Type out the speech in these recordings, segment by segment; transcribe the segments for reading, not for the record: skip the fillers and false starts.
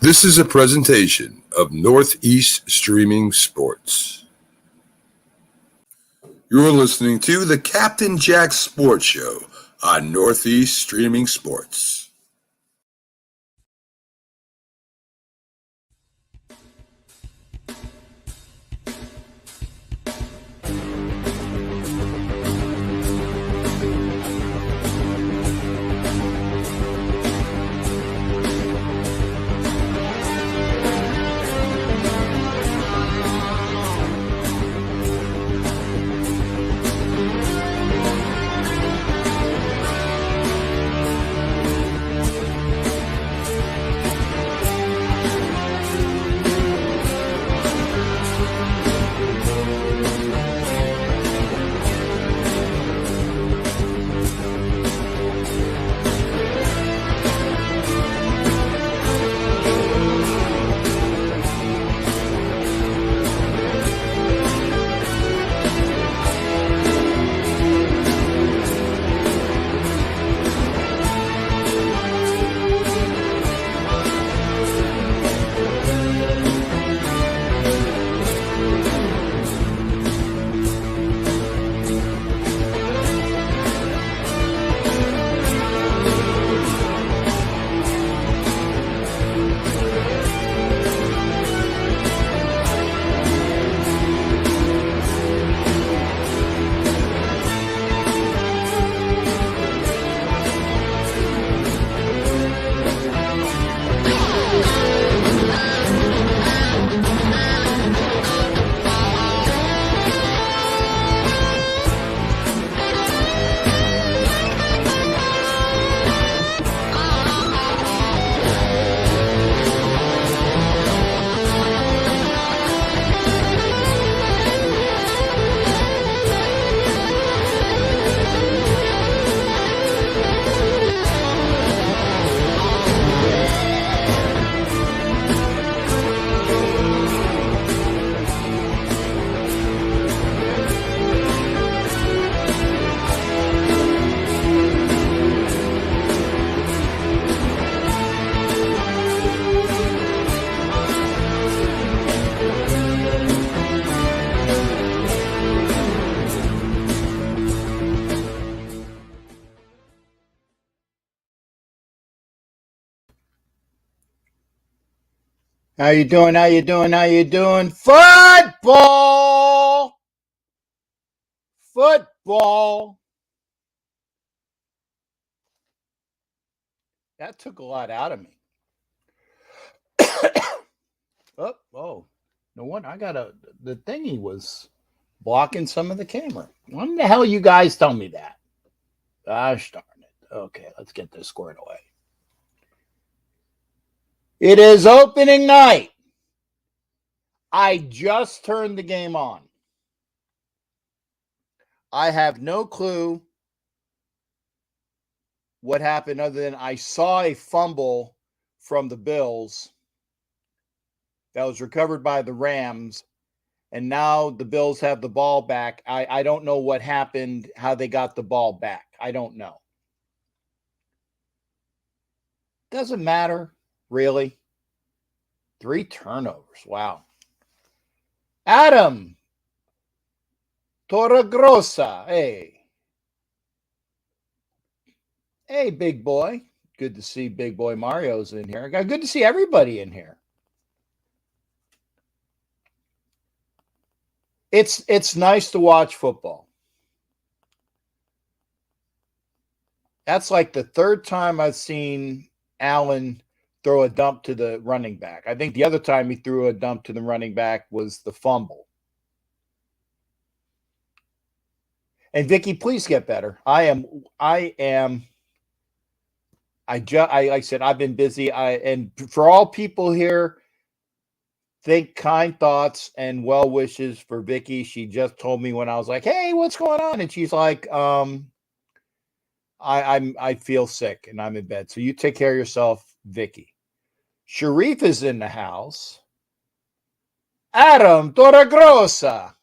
This is a presentation of Northeast Streaming Sports. You're listening to the Captain Jack Sports Show on Northeast Streaming Sports. How you doing? How you doing? How you doing? Football! Football! That took a lot out of me. Oh, no wonder I got the thingy was blocking some of the camera. When the hell you guys tell me that? Gosh darn it. Okay, let's get this squared away. It is opening night. I just turned the game on. I have no clue what happened other than I saw a fumble from the Bills that was recovered by the Rams, and now the Bills have the ball back. I don't know what happened, how they got the ball back. I don't know. Doesn't matter, really. 3 turnovers. Wow. Adam Torregrossa. Hey, big boy. Good to see big boy Mario's in here. Good to see everybody in here. It's nice to watch football. That's like the third time I've seen Allen throw a dump to the running back. I think the other time he threw a dump to the running back was the fumble. And Vicky, please get better. Like I said, I've been busy. And for all people here, think kind thoughts and well wishes for Vicky. She just told me when I was like, "Hey, what's going on?" And she's like, I feel sick and I'm in bed. So you take care of yourself, Vicky. Sharif is in the house. Adam Torregrossa.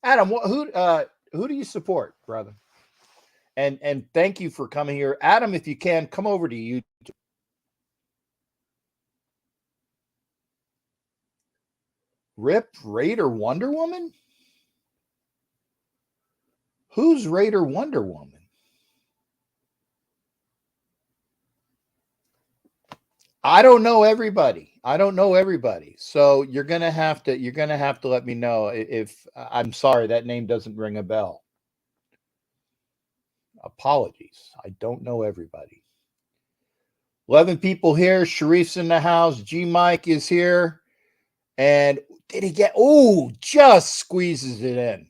Adam, who do you support, brother? And thank you for coming here. Adam, if you can, come over to YouTube. Rip Raider Wonder Woman? Who's Raider Wonder Woman? I don't know everybody. I don't know everybody. So you're gonna have to let me know if I'm sorry, that name doesn't ring a bell. Apologies. I don't know everybody. 11 people here. Sharif's in the house. G Mike is here. And did he get just squeezes it in.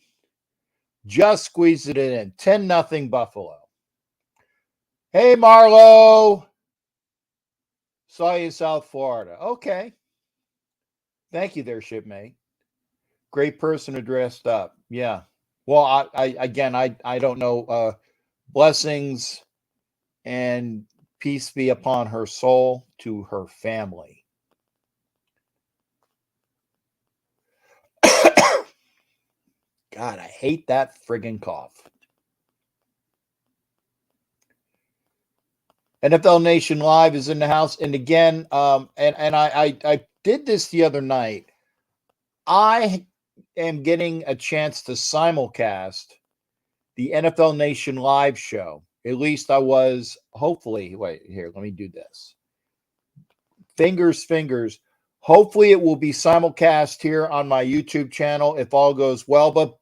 Just squeezes it in. 10-0 Buffalo. Hey Marlo. Saw you in South Florida. Okay. Thank you there, shipmate. Great person who dressed up. Yeah. Well, I don't know. Blessings and peace be upon her soul, to her family. God, I hate that friggin' cough. NFL Nation Live is in the house, and again, I did this the other night. I am getting a chance to simulcast the NFL Nation Live show. At least I was, hopefully. Wait, here, let me do this. Fingers. Hopefully it will be simulcast here on my YouTube channel if all goes well, but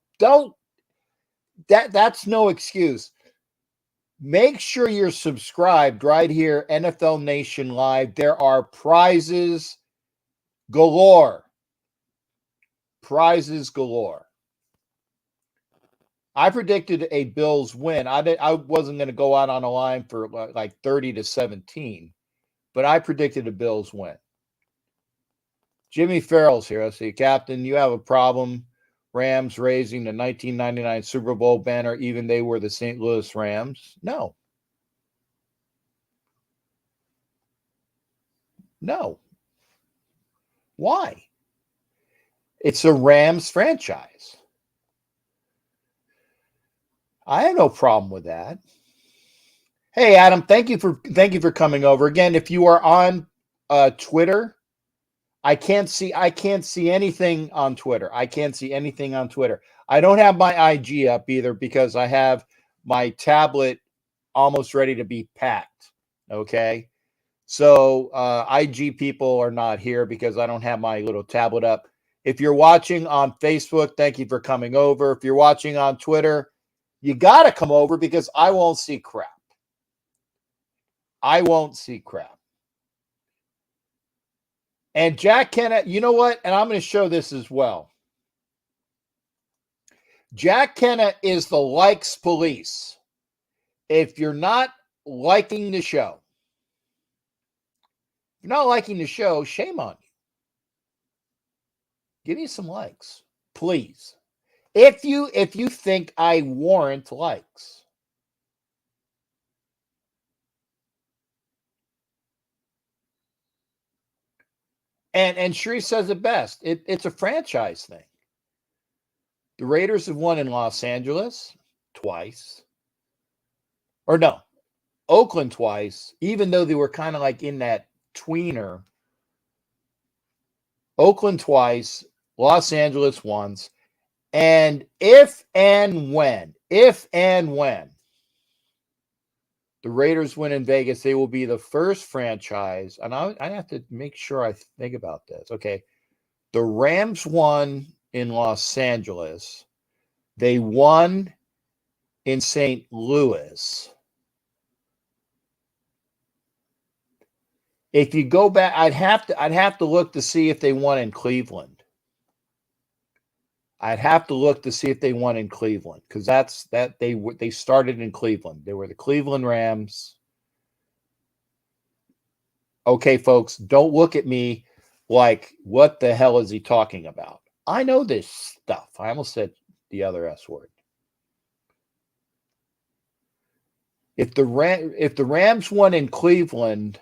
that's no excuse. Make sure you're subscribed right here, NFL Nation Live. There are prizes galore. Prizes galore. I predicted a Bills win. I wasn't going to go out on a line for like 30-17, but I predicted a Bills win. Jimmy Farrell's here. I see, Captain, you have a problem. Rams raising the 1999 Super Bowl banner, even they were the St. Louis Rams. No. Why? It's a Rams franchise. I have no problem with that. Hey, Adam, thank you for coming over. Again, if you are on Twitter, I can't see anything on Twitter. I don't have my IG up either because I have my tablet almost ready to be packed. Okay. So IG people are not here because I don't have my little tablet up. If you're watching on Facebook, thank you for coming over. If you're watching on Twitter, you got to come over because I won't see crap. And Jack Kenna, you know what? And I'm going to show this as well. Jack Kenna is the likes police. If you're not liking the show, shame on you. Give me some likes, please. If you think I warrant likes. And Sheree says it best. It's a franchise thing. The Raiders have won in Los Angeles twice. Or no, Oakland twice, even though they were kind of like in that tweener. Oakland twice, Los Angeles once. And if and when the Raiders win in Vegas, they will be the first franchise. And I have to make sure I think about this. Okay. The Rams won in Los Angeles. They won in St. Louis. If you go back, I'd have to look to see if they won in Cleveland. I'd have to look to see if they won in Cleveland because they started in Cleveland. They were the Cleveland Rams. Okay, folks, don't look at me like, what the hell is he talking about? I know this stuff. I almost said the other S word. If the Rams won in Cleveland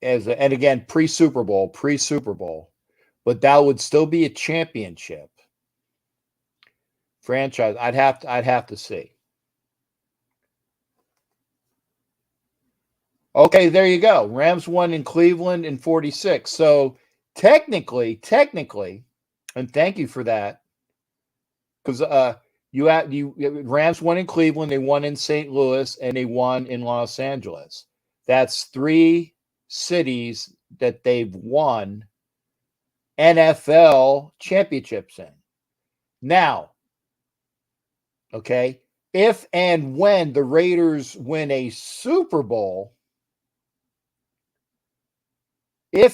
and again pre-Super Bowl, but that would still be a championship franchise. I'd have to see. Okay, there you go. Rams won in Cleveland in 46. So technically, and thank you for that, because Rams won in Cleveland, they won in St. Louis, and they won in Los Angeles. That's 3 cities that they've won NFL championships in. Now, okay, if and when the Raiders win a Super Bowl, the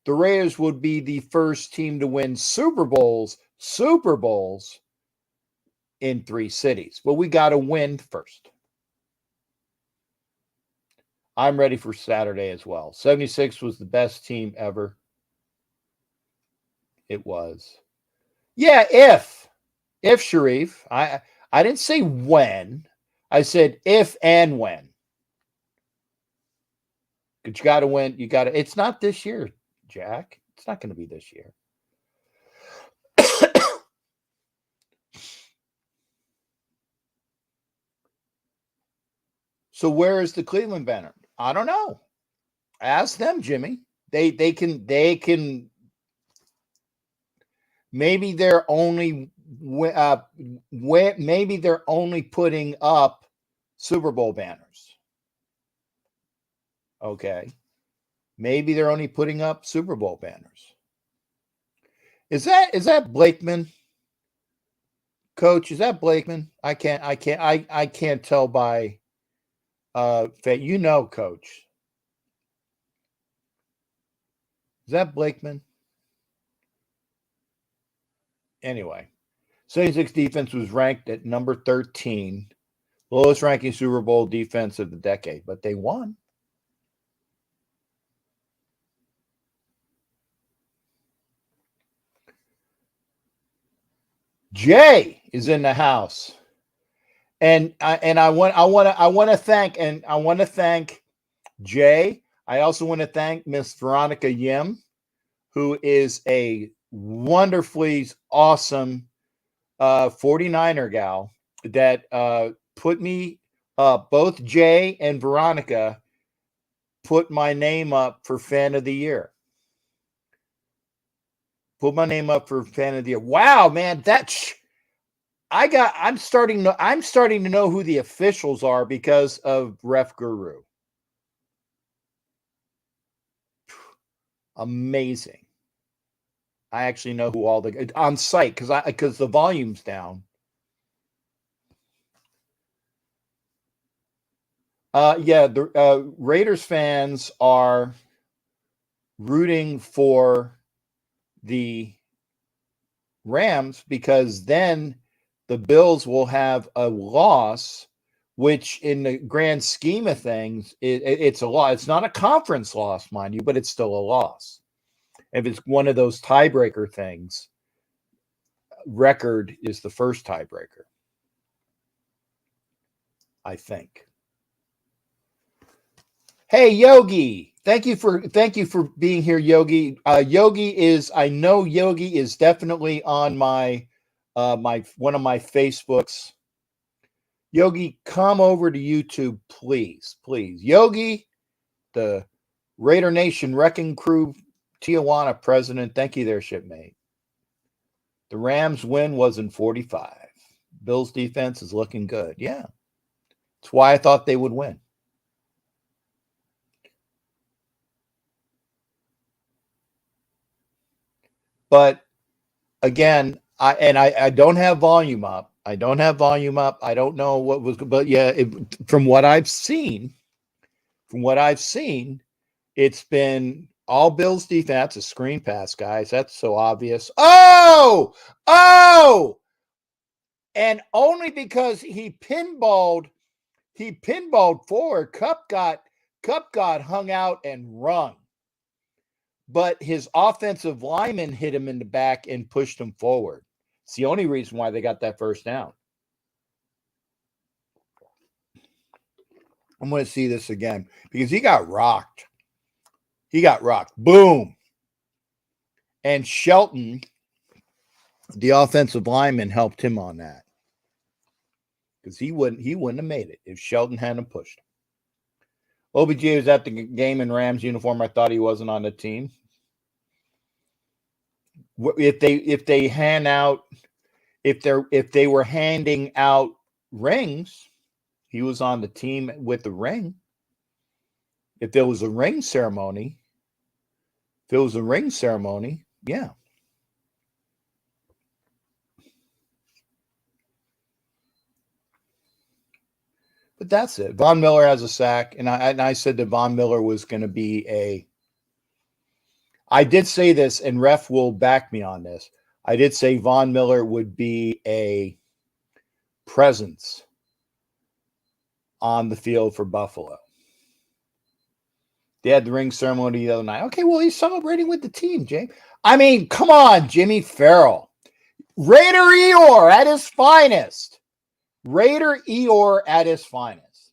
Raiders would be the first team to win Super Bowls in 3 cities. But we got to win first. I'm ready for Saturday as well. 76 was the best team ever. It was. Yeah, if Sharif, I didn't say when. I said if and when. But you got to win. It's not this year, Jack. It's not going to be this year. So where is the Cleveland banner? I don't know. Ask them, Jimmy. They can. Maybe they're only putting up Super Bowl banners. Okay. Maybe they're only putting up Super Bowl banners. Is that Blakeman? Coach, is that Blakeman? I can't tell by Coach. Is that Blakeman? Anyway, 76 defense was ranked at number 13, lowest ranking Super Bowl defense of the decade, but they won. Jay is in the house, and I want to thank Jay. I also want to thank Miss Veronica Yim, who is a wonderfully awesome 49er gal that put me both Jay and Veronica put my name up for fan of the year. Put my name up for fan of the year. Wow, man, I'm starting to know who the officials are because of Ref Guru. Amazing. I actually know who all the on site because the volume's down. The Raiders fans are rooting for the Rams because then the Bills will have a loss, which in the grand scheme of things, it's a loss. It's not a conference loss, mind you, but it's still a loss. If it's one of those tiebreaker things, record is the first tiebreaker, I think. Hey, Yogi. Thank you for being here, Yogi. Yogi is definitely on my one of my Facebooks. Yogi, come over to YouTube, please. Yogi, the Raider Nation Wrecking Crew Tijuana president. Thank you there, shipmate. The Rams win was in 45. Bills defense is looking good. Yeah. That's why I thought they would win. But again, I don't have volume up. I don't know what was, but yeah, from what I've seen, it's been all Bills defense, a screen pass, guys. That's so obvious. Oh, and only because he pinballed forward. Cup got hung out and rung. But his offensive lineman hit him in the back and pushed him forward. It's the only reason why they got that first down. I'm going to see this again because he got rocked. Boom. And Shelton, the offensive lineman, helped him on that. Because he wouldn't have made it if Shelton hadn't pushed him. OBJ was at the game in Rams uniform. I thought he wasn't on the team. If they were handing out rings, he was on the team with the ring. If there was a ring ceremony, yeah. But that's it. Von Miller has a sack, and I said that Von Miller was going to be a. I did say this, and Ref will back me on this. I did say Von Miller would be a presence on the field for Buffalo. They had the ring ceremony the other night. Okay, well, he's celebrating with the team, James. I mean, come on, Jimmy Farrell. Raider Eeyore at his finest. Raider Eeyore at his finest.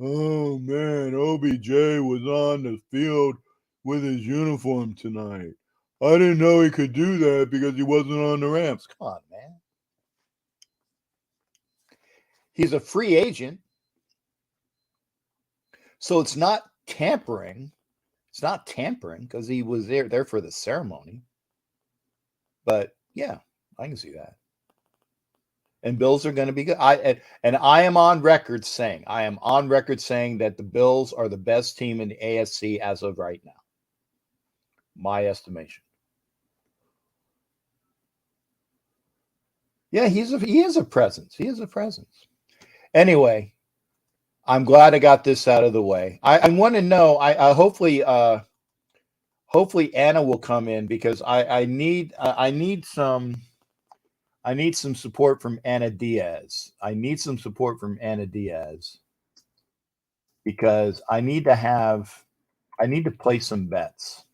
Oh, man, OBJ was on the field with his uniform tonight. I didn't know he could do that because he wasn't on the Rams. Come on, man. He's a free agent. So it's not tampering. It's not tampering because he was there for the ceremony. But yeah, I can see that. And Bills are going to be good. I am on record saying that the Bills are the best team in the AFC as of right now. My estimation. Yeah, he is a presence. He is a presence. Anyway, I'm glad I got this out of the way. I want to know. I hopefully Anna will come in because I need some support from Anna Diaz. I need some support from Anna Diaz because I need to play some bets.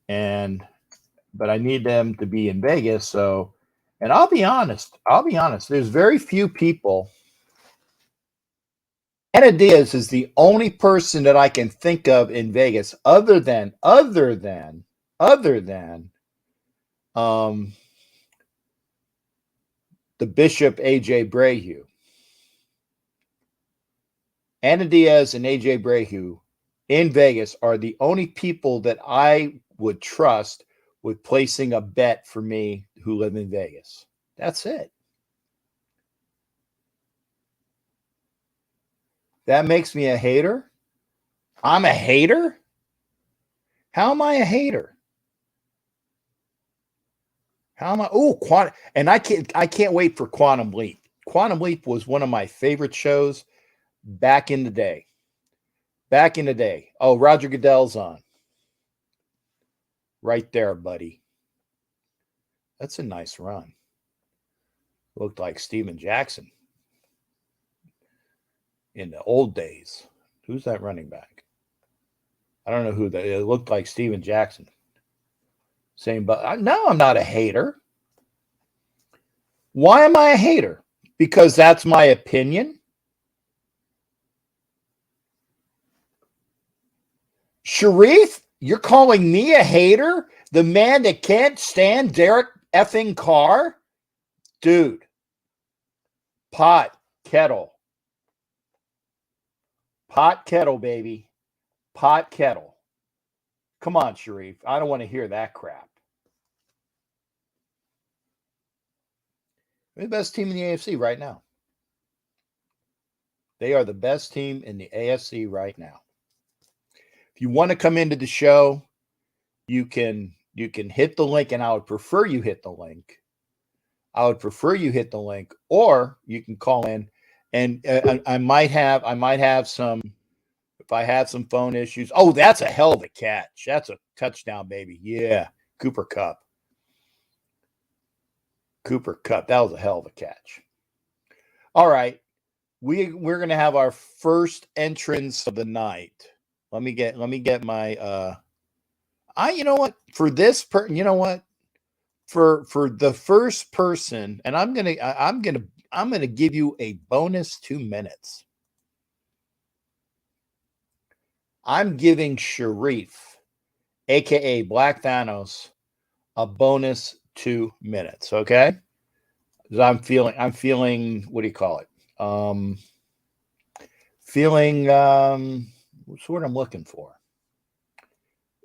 But I need them to be in Vegas. So, and I'll be honest. There's very few people. Anna Diaz is the only person that I can think of in Vegas other than the Bishop AJ Brehu. Anna Diaz and AJ Brehu in Vegas are the only people that I would trust with placing a bet for me who live in Vegas. That's it. That makes me a hater? I'm a hater? How am I a hater? How am I? Oh, Quantum, and I can't wait for Quantum Leap. Quantum Leap was one of my favorite shows back in the day. Oh, Roger Goodell's on. Right there, buddy. That's a nice run. Looked like Steven Jackson in the old days. Who's that running back? I don't know who that. It looked like Steven Jackson. Same, but no, I'm not a hater. Why am I a hater? Because that's my opinion. Sharif, you're calling me a hater? The man that can't stand Derek effing Carr? Dude. Pot, kettle. Pot, kettle, baby. Pot, kettle. Come on, Sharif. I don't want to hear that crap. They're the best team in the AFC right now. They are the best team in the AFC right now. If you want to come into the show, you can hit the link, and I would prefer you hit the link. Or you can call in, and I might have some. If I had some phone issues, oh, that's a hell of a catch. That's a touchdown, baby. Yeah, Cooper Kupp. That was a hell of a catch. All right, we're gonna have our first entrance of the night. Let me get my you know what? For this you know what? For the first person, and I'm gonna give you a bonus 2 minutes. I'm giving Sharif, aka Black Thanos, a bonus 2 minutes. Okay, I'm feeling. What do you call it? Feeling what's the word I'm looking for?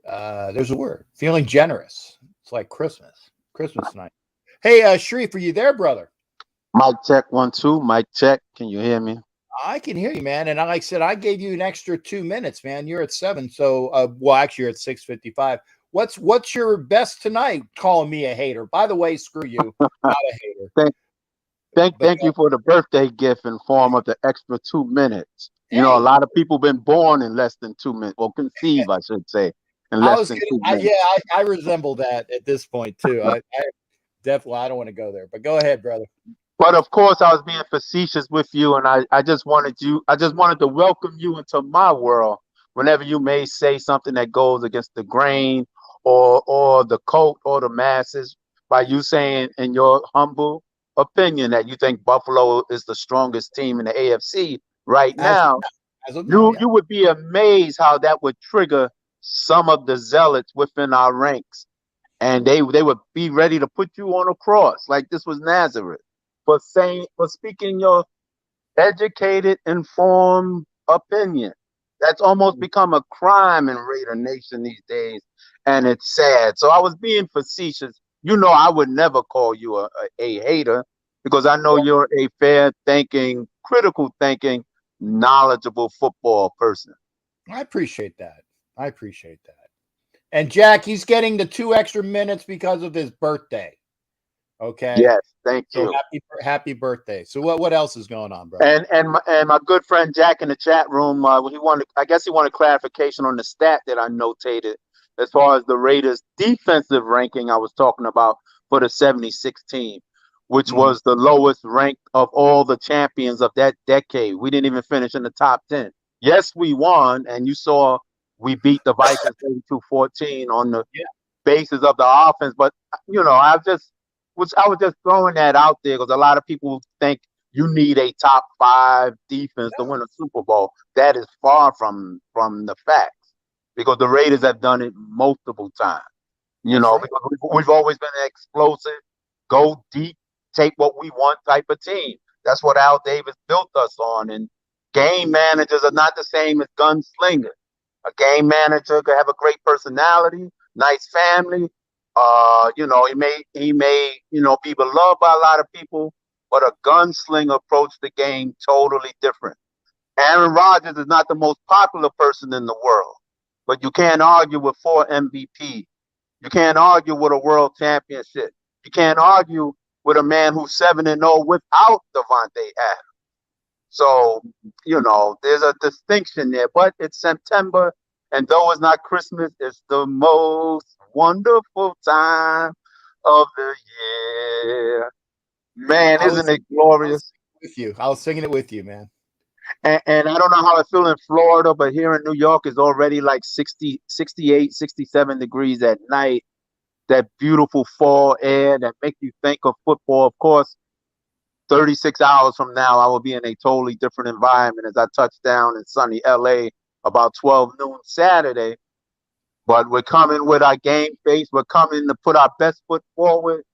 There's a word. Feeling generous. It's like Christmas night. Hey, Sharif, are you there, brother? Mic check 1 2. Mic check. Can you hear me? I can hear you, man. And like I said, I gave you an extra 2 minutes, man. You're at 7. So, well, actually, you're at 6:55. What's your best tonight? Calling me a hater. By the way, screw you. Not a hater. Thank, But thank you for the birthday gift in form of the extra 2 minutes. You know, a hey, lot of people been born in less than 2 minutes, or conceive, I should say, in I less was than gonna. two Yeah, minutes. I resemble that at this point too. I definitely. I don't want to go there, but go ahead, brother. But of course, I was being facetious with you, and I just wanted to welcome you into my world. Whenever you may say something that goes against the grain, or the cult or the masses, by you saying in your humble opinion that you think Buffalo is the strongest team in the AFC right As now, as of now, you yeah. you would be amazed how that would trigger some of the zealots within our ranks, and they would be ready to put you on a cross like this was Nazareth for speaking your educated, informed opinion. That's almost become a crime in Raider Nation these days, and it's sad. So I was being facetious. You know, I would never call you a hater because I know you're a fair thinking, critical thinking, knowledgeable football person. I appreciate that. I appreciate that. And Jack, he's getting the 2 extra minutes because of his birthday. Okay. Yes, thank So you. happy birthday. So what else is going on, brother? And my good friend Jack in the chat room, he wanted, I guess he wanted clarification on the stat that I notated as far as the Raiders defensive ranking I was talking about for the 76 team, which Mhm. was the lowest ranked of all the champions of that decade. We didn't even finish in the top 10. Yes, we won, and you saw we beat the Vikings 32-14 on the Yeah, basis of the offense. But you know, I was just throwing that out there because a lot of people think you need a top five defense to no, win a Super Bowl. That is far from the facts because the Raiders have done it multiple times. You that's know, right. because we've always been an explosive, go deep, take what we want type of team. That's what Al Davis built us on. And game managers are not the same as gunslingers. A game manager could have a great personality, nice family. He may be beloved by a lot of people, but a gunslinger approach the game totally different. Aaron Rodgers is not the most popular person in the world, but you can't argue with 4 MVP. You can't argue with a world championship. You can't argue with a man who's 7-0 without Devontae Adams. So, there's a distinction there, but it's September, and though it's not Christmas, it's the most wonderful time of the year. Man, I was isn't it I was glorious? singing with you. I was singing it with you, man. And I don't know how I feel in Florida, but here in New York is already like 60, 68, 67 degrees at night. That beautiful fall air that makes you think of football. Of course, 36 hours from now, I will be in a totally different environment as I touch down in sunny LA about 12 noon Saturday. But we're coming with our game face. We're coming to put our best foot forward.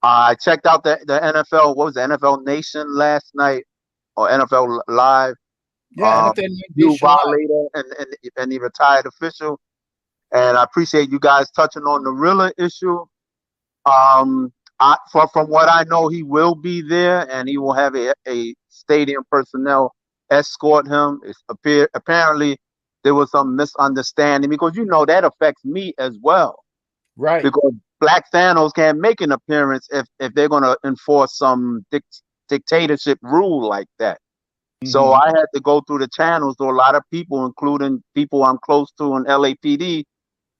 I checked out the NFL. What was the NFL Nation last night or NFL Live? Yeah, NFL You Nation Live. violator and the retired official. And I appreciate you guys touching on the Rilla issue. Um, from what I know, he will be there, and he will have a stadium personnel escort him. Apparently there was some misunderstanding because that affects me as well. Right. Because Black Thanos can't make an appearance if they're going to enforce some dictatorship rule like that. So Hmm. I had to go through the channels to a lot of people, including people I'm close to in LAPD,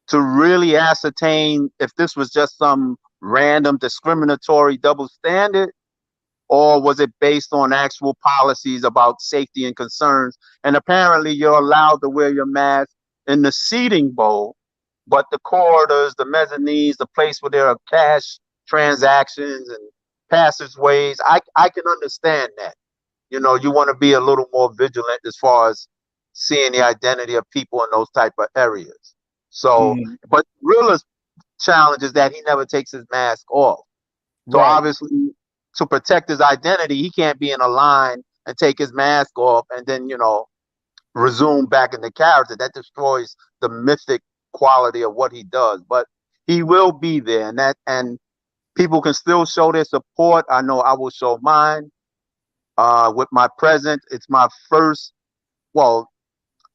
to really ascertain if this was just some random discriminatory double standard or was it based on actual policies about safety and concerns. And apparently you're allowed to wear your mask in the seating bowl, but the corridors, the mezzanines, the place where there are cash transactions and passageways, I can understand that. You want to be a little more vigilant as far as seeing the identity of people in those type of areas. So, Hmm. but Rilla's challenge is that he never takes his mask off. So Right. obviously, to protect his identity, he can't be in a line and take his mask off and then resume back into character. That destroys the mythic quality of what he does. But he will be there, and people can still show their support. I know I will show mine with my presence. It's my first. Well,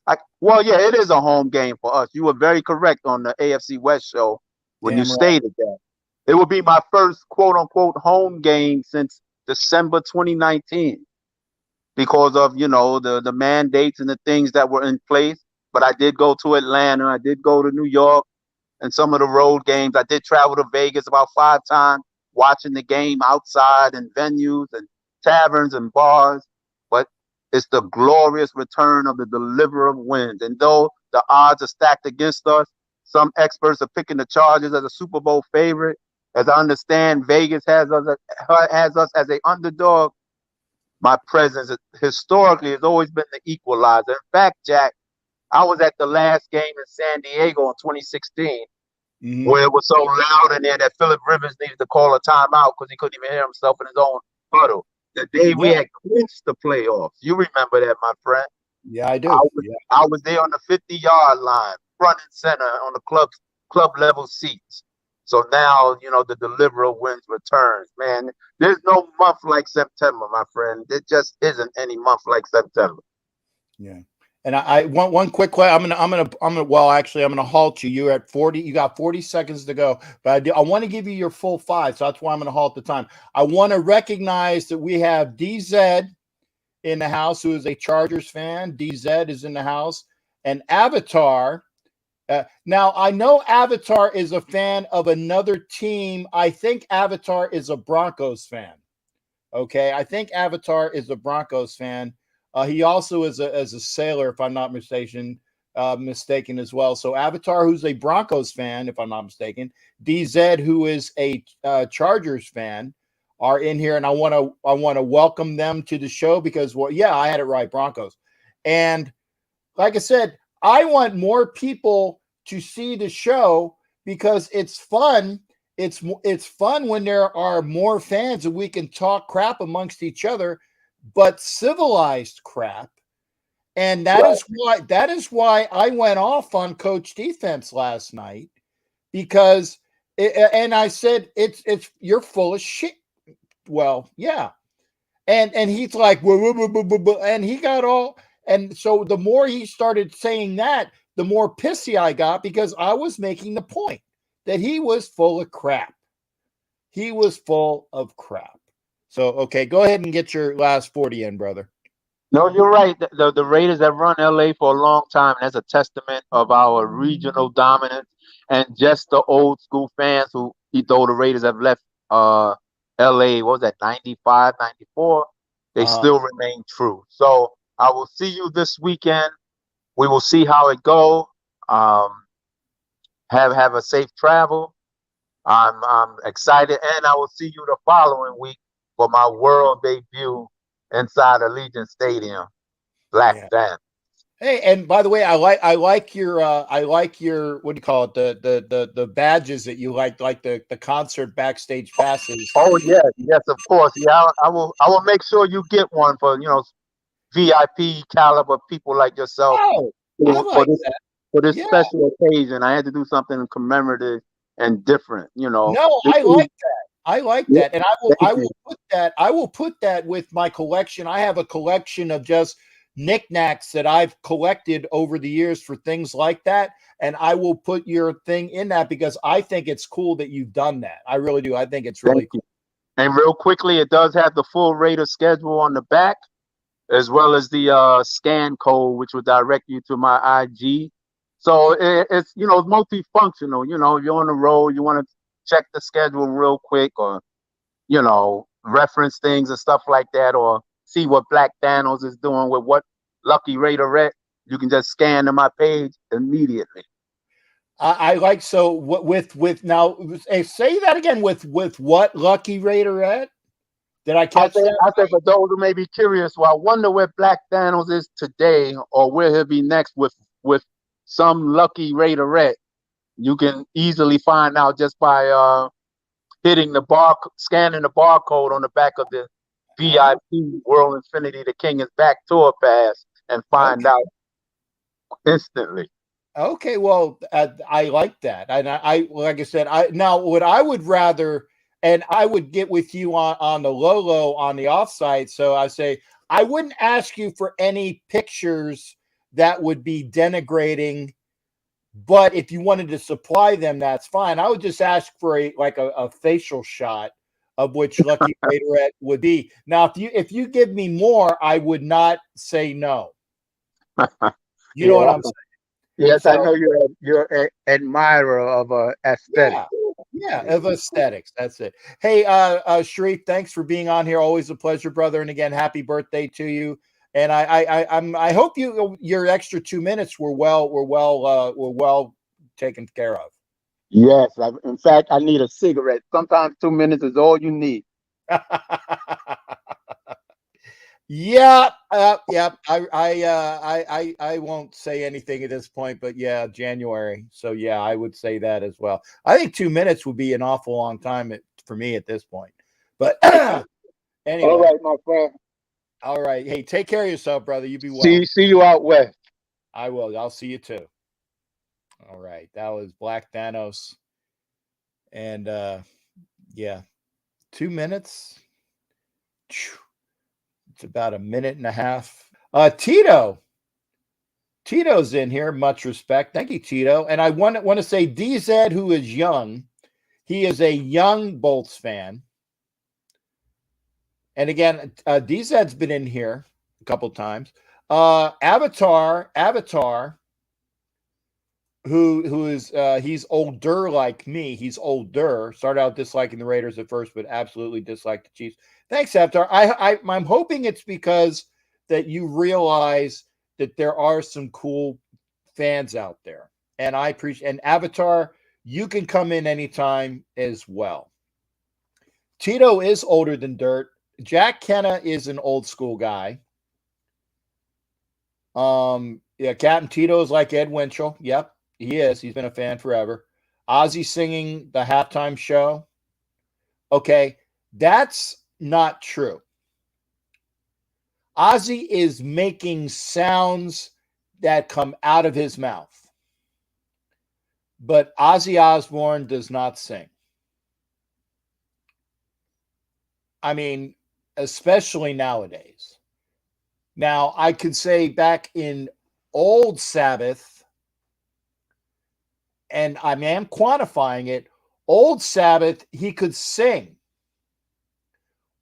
yeah, it is a home game for us. You were very correct on the AFC West show when you Damn right. stated that. It would be my first quote unquote home game since December 2019 because of, the mandates and the things that were in place. But I did go to Atlanta. I did go to New York and some of the road games. I did travel to Vegas about 5 times, watching the game outside in venues and taverns and bars. But it's the glorious return of the deliverer of wins. And though the odds are stacked against us, some experts are picking the Chargers as a Super Bowl favorite. As I understand, Vegas has us as an underdog. My presence historically has always been the equalizer. In fact, Jack, I was at the last game in San Diego in 2016, where it was so loud in there that Philip Rivers needed to call a timeout because he couldn't even hear himself in his own huddle. The day we had clinched the playoffs. You remember that, my friend? Yeah, I do. I was there on the 50-yard line, front and center on the club level seats. So now, the deliverer wins returns. Man, there's no month like September, my friend. There just isn't any month like September. Yeah. And I want one quick question. I'm gonna. Well, actually, I'm gonna halt you. You're at 40. You got 40 seconds to go. But I want to give you your full 5. So that's why I'm gonna halt the time. I want to recognize that we have DZ in the house, who is a Chargers fan. DZ is in the house, and Avatar. Now I know Avatar is a fan of another team. I think Avatar is a Broncos fan. Okay, I think Avatar is a Broncos fan. He also is a sailor, if I'm not mistaken as well. So Avatar, who's a Broncos fan, if I'm not mistaken, DZ, who is a Chargers fan, are in here, and I want to welcome them to the show because, well, yeah, I had it right, Broncos. And like I said, I want more people to see the show because it's fun. It's fun when there are more fans and we can talk crap amongst each other, but civilized crap. And that is why I went off on Coach Defense last night because and I said it's you're full of shit. Well, yeah. And he's like, and he got all, and so the more he started saying that, the more pissy I got because I was making the point that he was full of crap. He was full of crap. So, okay, go ahead and get your last 40 in, brother. No, you're right. The Raiders have run LA for a long time. That's a testament of our regional dominance and just the old school fans who, though the Raiders have left LA, what was that, 95, 94? They still remain true. So I will see you this weekend. We will see how it go. Have a safe travel. I'm excited, and I will see you the following week for my world debut inside Allegiant Stadium. Black Dan. Hey, and by the way, I like your what do you call it, the badges that you like the concert backstage passes. Oh yes, of course. Yeah, I will make sure you get one for VIP caliber people like yourself. Oh, I like that. For this special occasion. I had to do something commemorative and different. No, I like that. I like that, and I will put that with my collection. I have a collection of just knickknacks that I've collected over the years for things like that, and I will put your thing in that because I think it's cool that you've done that. I really do. I think it's really cool. And real quickly, it does have the full Raider schedule on the back, as well as the scan code, which will direct you to my IG. So it's multifunctional. If you're on the road, you want to check the schedule real quick, or reference things and stuff like that, or see what Black Thanos is doing with what Lucky Raiderette. You can just scan to my page immediately. I like, so with now, say that again, with what Lucky Raiderette? Did I catch that? I said, for those who may be curious, well, I wonder where Black Thanos is today, or where he'll be next with some Lucky Raiderette. You can easily find out just by scanning the barcode on the back of the VIP World Infinity The King is Back tour pass and find out instantly. Okay, well, I like that, and I like I said, I now what I would rather, and I would get with you on the low on the offsite. So I say I wouldn't ask you for any pictures that would be denigrating, but if you wanted to supply them, that's fine. I would just ask for a facial shot of which Lucky Raiderette would be. Now, if you give me more, I would not say no. You know what Yeah. I'm saying? Yes, I So. know you're an admirer of aesthetic. Yeah. Yeah, of aesthetics. That's it. Hey, Sharif, thanks for being on here. Always a pleasure, brother. And again, happy birthday to you. And I hope your extra 2 minutes were well taken care of. Yes, in fact, I need a cigarette. Sometimes 2 minutes is all you need. Yeah, yeah. I won't say anything at this point, but yeah, January. So yeah, I would say that as well. I think 2 minutes would be an awful long time for me at this point. But All anyway. right, my friend. All right. Hey, take care of yourself, brother. You be well. See you out west. I will. I'll see you too. All right. That was Black Thanos. And yeah, 2 minutes. It's about a minute and a half. Tito. Tito's in here. Much respect. Thank you, Tito. And I want to say DZ, who is young, he is a young Bolts fan. And again, DZ's been in here a couple times. Avatar, who is he's older like me. He's older. Started out disliking the Raiders at first, but absolutely disliked the Chiefs. Thanks, Avatar. I'm hoping it's because that you realize that there are some cool fans out there, and I appreciate. And Avatar, you can come in anytime as well. Tito is older than dirt. Jack Kenna is an old school guy. Yeah, Captain Tito is like Ed Winchell. Yep, he is. He's been a fan forever. Ozzy singing the halftime show. Okay, that's not true. Ozzy is making sounds that come out of his mouth. But Ozzy Osbourne does not sing. I mean, especially nowadays. Now, I could say back in old Sabbath, and I am quantifying it, old Sabbath, he could sing.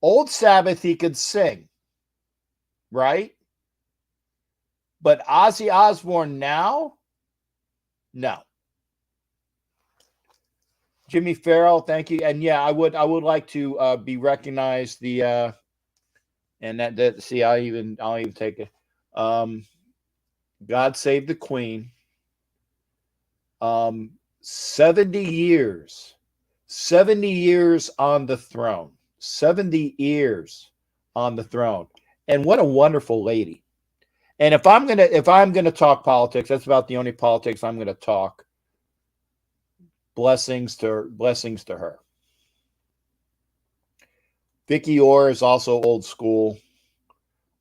Old Sabbath, he could sing, right? But Ozzy Osbourne now, no. Jimmy Farrell, thank you. And yeah, I would like to be recognized. And that see, I'll even take it. God Save the Queen. 70 years on the throne. 70 years on the throne. And what a wonderful lady. And if I'm gonna talk politics, that's about the only politics I'm gonna talk. Blessings to her. Vicky Orr is also old school.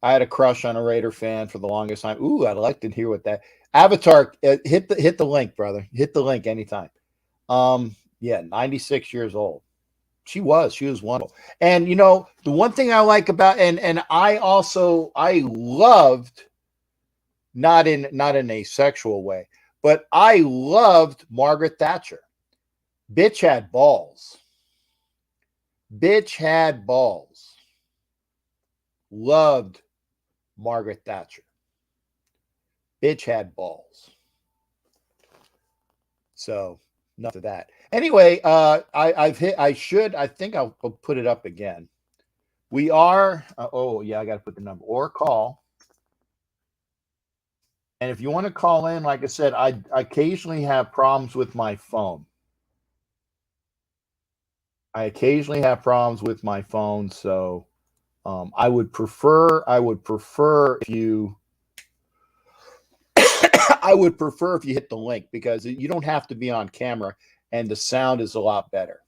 I had a crush on a Raider fan for the longest time. Ooh, I'd like to hear what that Avatar. Hit the link, brother. Hit the link anytime. Yeah, 96 years old. She was wonderful. And you know, the one thing I like about and I loved, not in a sexual way, but I loved Margaret Thatcher. Bitch had balls. Bitch had balls. Loved Margaret Thatcher. Bitch had balls. So enough of that. Anyway, I think I'll put it up again. We are, oh yeah, I got to put the number or call. And if you want to call in, like I said, I occasionally have problems with my phone. So I would prefer if you I would prefer if you hit the link because you don't have to be on camera and the sound is a lot better.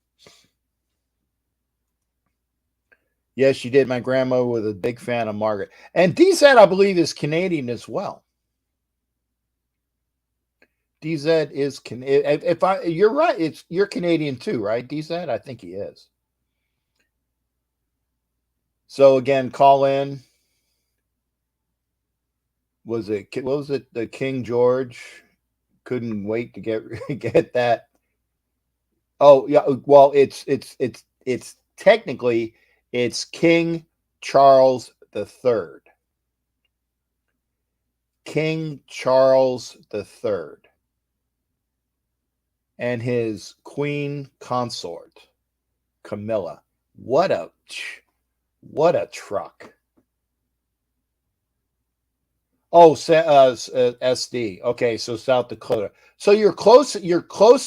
Yes, she did. My grandma was a big fan of Margaret. And DZ, I believe, is Canadian as well. DZ is you're right. You're Canadian too, right? DZ, I think he is. So again, call in. What was it? The King George couldn't wait to get that. Oh yeah. Well, it's technically it's King Charles III. King Charles III and his queen consort, Camilla. What a truck. Oh, SD. Okay, so South Dakota. So you're close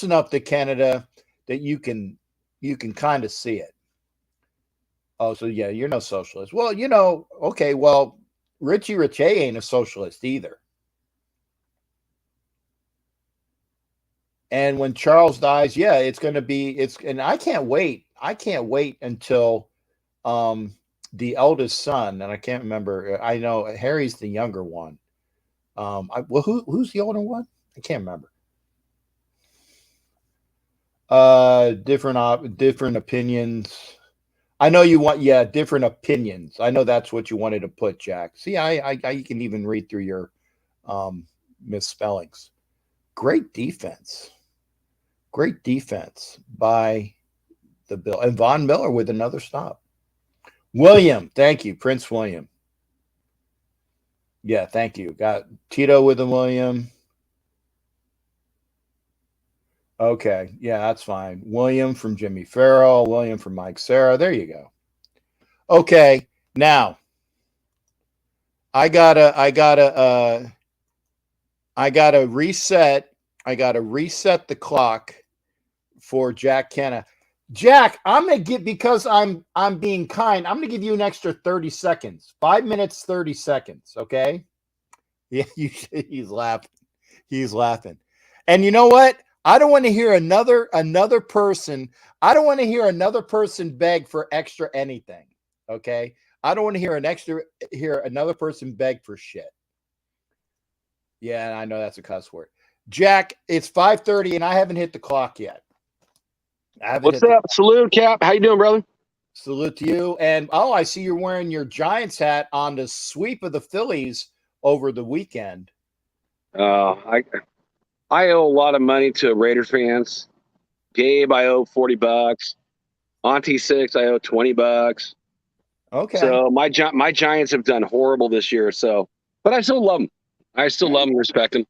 enough to Canada that you can kind of see it. Oh, so yeah, you're no socialist. Well, okay, well, Richie Rich ain't a socialist either. And when Charles dies, yeah, and I can't wait. I can't wait until the eldest son, and I can't remember. I know Harry's the younger one. Who's the older one? I can't remember. Different opinions. I know you want, different opinions. I know that's what you wanted to put, Jack. See, I can even read through your misspellings. Great defense by the Bill, and Von Miller with another stop. William, thank you, Prince William. Yeah, thank you. Got Tito with a William. Okay, yeah, that's fine. William from Jimmy Farrell, William from Mike Sarah. There you go. Okay, now I gotta reset. I gotta reset the clock for Jack Kenna. Jack, I'm gonna give, because I'm being kind, I'm gonna give you an extra 30 seconds. 5 minutes, 30 seconds. Okay. Yeah, he's laughing. He's laughing. And you know what? I don't want to hear another person. I don't want to hear another person beg for extra anything. Okay. I don't want to hear another person beg for shit. Yeah, I know that's a cuss word. Jack, it's 5:30 and I haven't hit the clock yet. What's up? Salute, Cap. How you doing, brother? Salute to you. And I see you're wearing your Giants hat on the sweep of the Phillies over the weekend. I owe a lot of money to Raiders fans. Gabe, I owe $40. Auntie Six, I owe $20. Okay. So my Giants have done horrible this year. But I still love them. I still love them and respect them.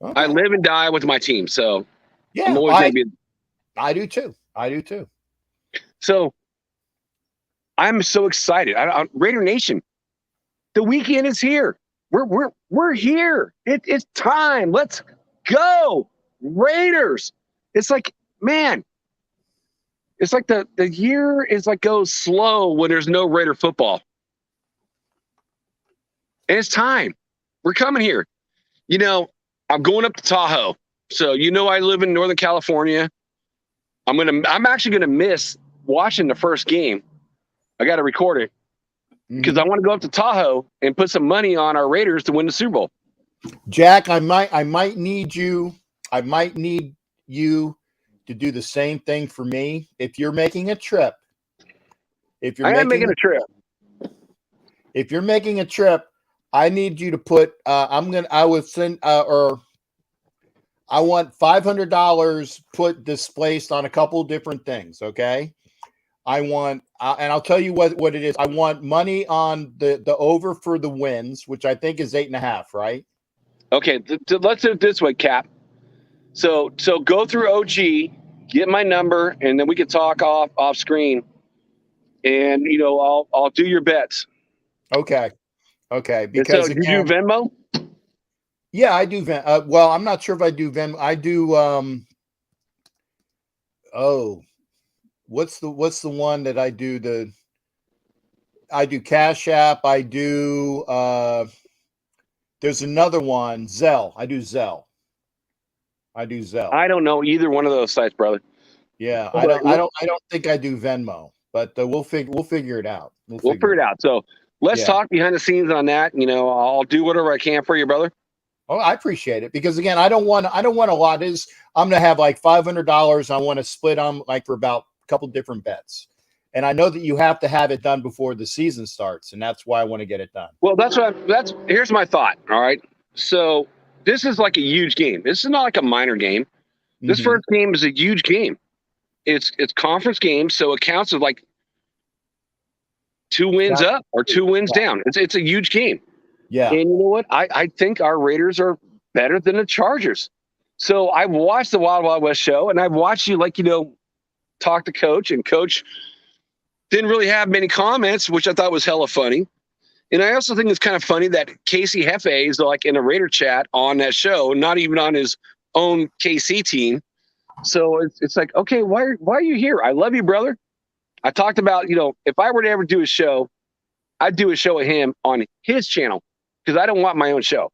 Okay. I live and die with my team. So yeah, I'm always going to be. I do too. So I'm so excited. Raider Nation, the weekend is here. We're here. It's time. Let's go, Raiders. It's like, man, it's like the year is like goes slow when there's no Raider football. And it's time. We're coming here. I'm going up to Tahoe. So I live in Northern California. I'm actually gonna miss watching the first game. I got to record it because I want to go up to Tahoe and put some money on our Raiders to win the Super Bowl. Jack, I might need you. I might need you to do the same thing for me if you're making a trip. If you're making a trip, I need you to put. I want $500 put displaced on a couple different things. Okay. I want, and I'll tell you what it is. I want money on the over for the wins, which I think is 8.5, right? Okay, let's do it this way, Cap. So go through OG, get my number, and then we can talk off screen. And I'll do your bets. Okay. Because you do Venmo? Yeah, I do Venmo. Well, I'm not sure if I do Venmo. I do. What's the one that I do? I do Cash App. I do. There's another one, Zelle. I do Zelle. I don't know either one of those sites, brother. Yeah, I don't think I do Venmo, but we'll figure it out. We'll figure it out. So let's talk behind the scenes on that. I'll do whatever I can for you, brother. Oh, I appreciate it because again, I don't want a lot. I'm going to have like $500. I want to split on like for about a couple different bets, and I know that you have to have it done before the season starts, and that's why I want to get it done. Well, here's my thought. All right. So this is like a huge game. This is not like a minor game. This Mhm. first game is a huge game. It's conference game, so it counts as like 2 wins Yeah. up or 2 wins down. It's a huge game. Yeah. And you know what? I think our Raiders are better than the Chargers. So I've watched the Wild Wild West show, and I've watched you, like, talk to Coach, and Coach didn't really have many comments, which I thought was hella funny. And I also think it's kind of funny that Casey Hefe is like in a Raider chat on that show, not even on his own KC team. So it's like, okay, why are you here? I love you, brother. I talked about, if I were to ever do a show, I'd do a show with him on his channel because I don't want my own show.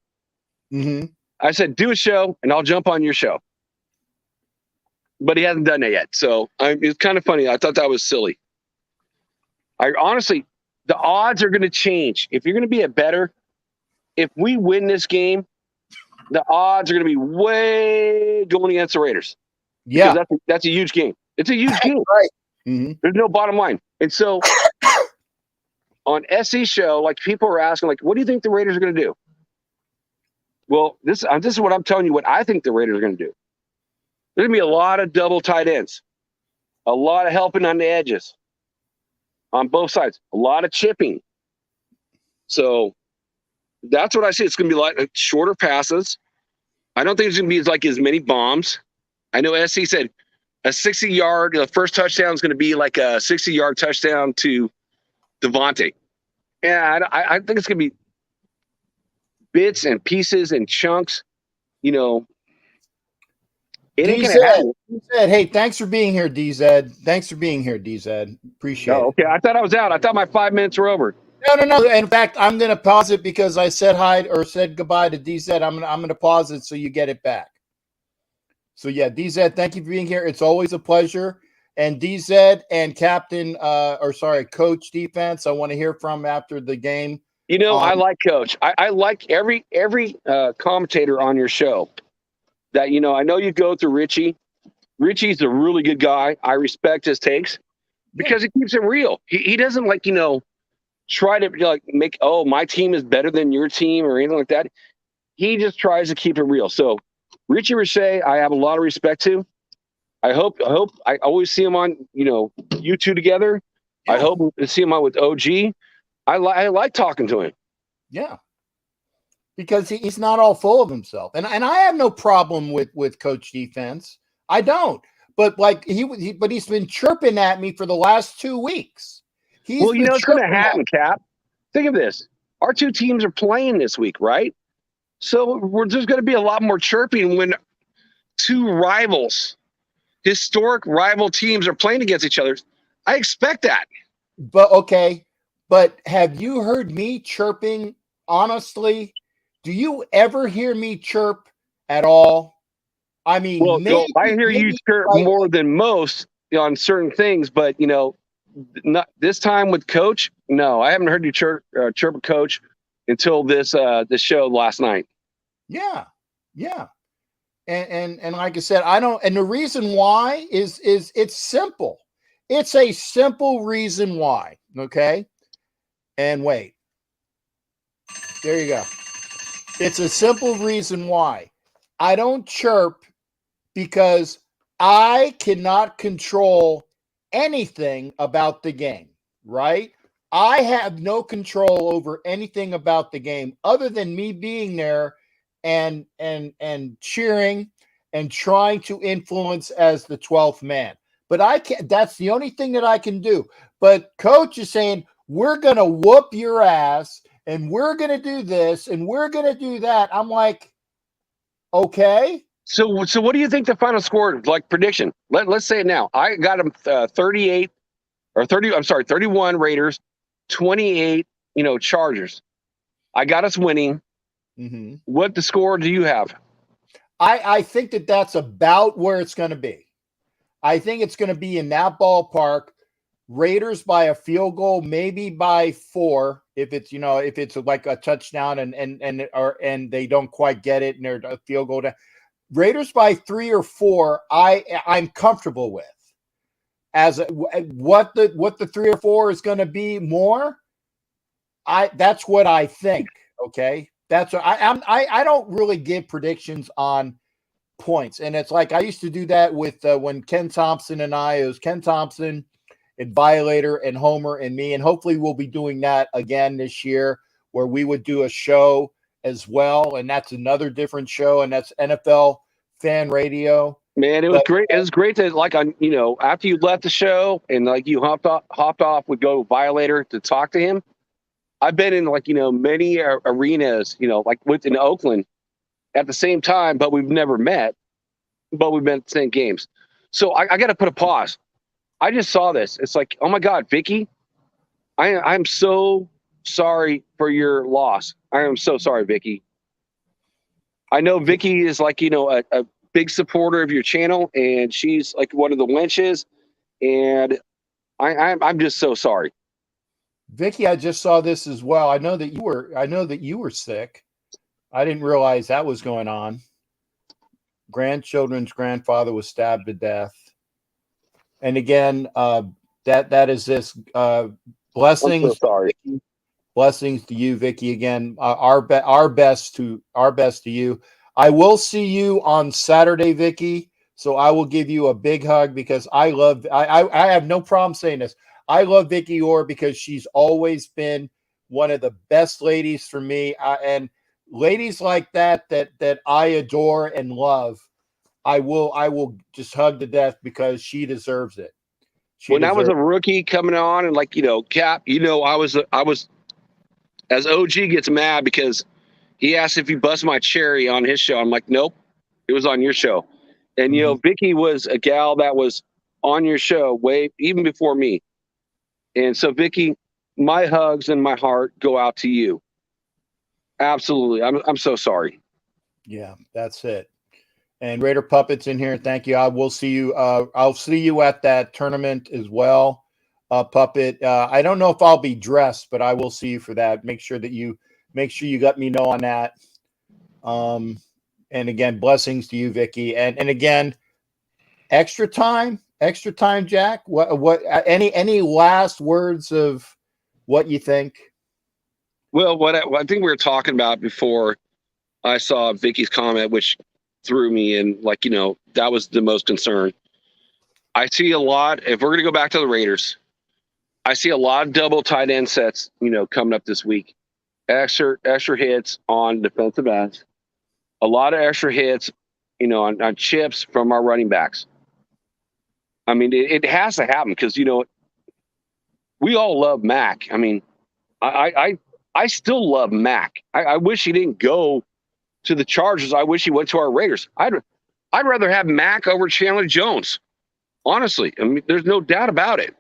Mm-hmm. I said, do a show and I'll jump on your show. But he hasn't done that yet. So it's kind of funny. I thought that was silly. I honestly, the odds are going to change. If you're going to be a better, if we win this game, the odds are going to be way going against the Raiders. Yeah. Because that's a huge game. It's a huge game. Right. Mm-hmm. There's no bottom line. And so on SE show, like, people are asking, like, what do you think the Raiders are going to do? Well, this is what I'm telling you, what I think the Raiders are going to do. There's going to be a lot of double tight ends, a lot of helping on the edges on both sides, a lot of chipping. So that's what I see. It's going to be like shorter passes. I don't think it's going to be like as many bombs. I know SC said a 60-yard, the first touchdown is going to be like a 60-yard touchdown to Devontae. Yeah, I think it's going to be bits and pieces and chunks. It ain't going to happen. DZ, hey, thanks for being here, DZ. Thanks for being here, DZ. Appreciate it. Okay. I thought I was out. I thought my 5 minutes were over. No. In fact, I'm going to pause it because I said hi or said goodbye to DZ. I'm going to pause it so you get it back. So yeah, DZ, thank you for being here. It's always a pleasure. And DZ and Coach Defense, I want to hear from after the game. I like Coach. I like every commentator on your show. That I know you go through Richie. Richie's a really good guy. I respect his takes because he keeps it real. He doesn't try to make my team is better than your team or anything like that. He just tries to keep it real. So Richie Richey, I have a lot of respect to. I hope I always see him on you two together. Yeah. I hope to see him on with OG. I like talking to him. Yeah. Because he's not all full of himself. And I have no problem with Coach Defense. I don't. But he's been chirping at me for the last 2 weeks. It's going to happen, Cap. Think of this. Our two teams are playing this week, right? So there's going to be a lot more chirping when two historic rival teams are playing against each other. I expect that. But have you heard me chirping honestly? Do you ever hear me chirp at all? I mean, I hear you chirp more than most on certain things, but not this time with Coach. No, I haven't heard you chirp a Coach until this show last night. Yeah. And like I said, I don't. And the reason why is it's simple. It's a simple reason why. Okay. And wait. There you go. It's a simple reason why. I don't chirp because I cannot control anything about the game, right? I have no control over anything about the game other than me being there and cheering and trying to influence as the 12th man. But I can't. That's the only thing that I can do. But Coach is saying, we're going to whoop your ass and we're going to do this and we're going to do that. I'm like, okay. So what do you think the final score, prediction? Let's say it now. I got them 31 Raiders, 28, Chargers. I got us winning. Mm-hmm. What the score do you have? I think that's about where it's going to be. I think it's going to be in that ballpark Raiders by a field goal, maybe by 4 if it's if it's like a touchdown and they don't quite get it and they're a field goal down. Raiders by 3 or 4, I'm comfortable with. As what the 3 or 4 is going to be more, that's what I think. Okay, that's what I don't really give predictions on points, and it's like I used to do that with when Ken Thompson and it was Ken Thompson and Violator and Homer and me, and hopefully we'll be doing that again this year, where we would do a show as well, and that's another different show, and that's NFL Fan Radio. Man, it was great. It was great to after you left the show and like you hopped off, would go Violator to talk to him. I've been in many arenas, like in Oakland at the same time, but we've never met, but we've been at the same games. So I got to put a pause. I just saw this. It's like, oh my God, Vicky, I'm so sorry for your loss. I am so sorry, Vicky. I know Vicky is like, a big supporter of your channel, and she's like one of the wenches, and I'm just so sorry. Vicky, I just saw this as well. I know that you were sick. I didn't realize that was going on. Grandchildren's grandfather was stabbed to death. And again, that is this blessings. I'm so sorry. Vicky, blessings to you, Vicky. Again, our best to you. I will see you on Saturday, Vicky. So I will give you a big hug because I have no problem saying this. I love Vicky Orr because she's always been one of the best ladies for me. And ladies like that I adore and love, I will just hug to death because she deserves it. When I was a rookie coming on, and Cap, I was as OG gets mad because he asked if he bust my cherry on his show. I'm like, nope, it was on your show. And Vicky was a gal that was on your show even before me. And so, Vicky, my hugs and my heart go out to you. Absolutely. I'm so sorry. Yeah, that's it. And Raider Puppets in here. Thank you. I will see you. I'll see you at that tournament as well. Puppet. I don't know if I'll be dressed, but I will see you for that. Make sure you let me know on that. And again, blessings to you, Vicky. And again, extra time, Jack. What? Any last words of what you think? Well, what I think we were talking about before I saw Vicky's comment, which threw me, and that was the most concern. I see a lot. If we're going to go back to the Raiders, I see a lot of double tight end sets, coming up this week. Extra hits on defensive ends. A lot of extra hits, on chips from our running backs. I mean, it has to happen because we all love Mac. I mean, I still love Mac. I wish he didn't go to the Chargers. I wish he went to our Raiders. I'd rather have Mac over Chandler Jones. Honestly, I mean, there's no doubt about it.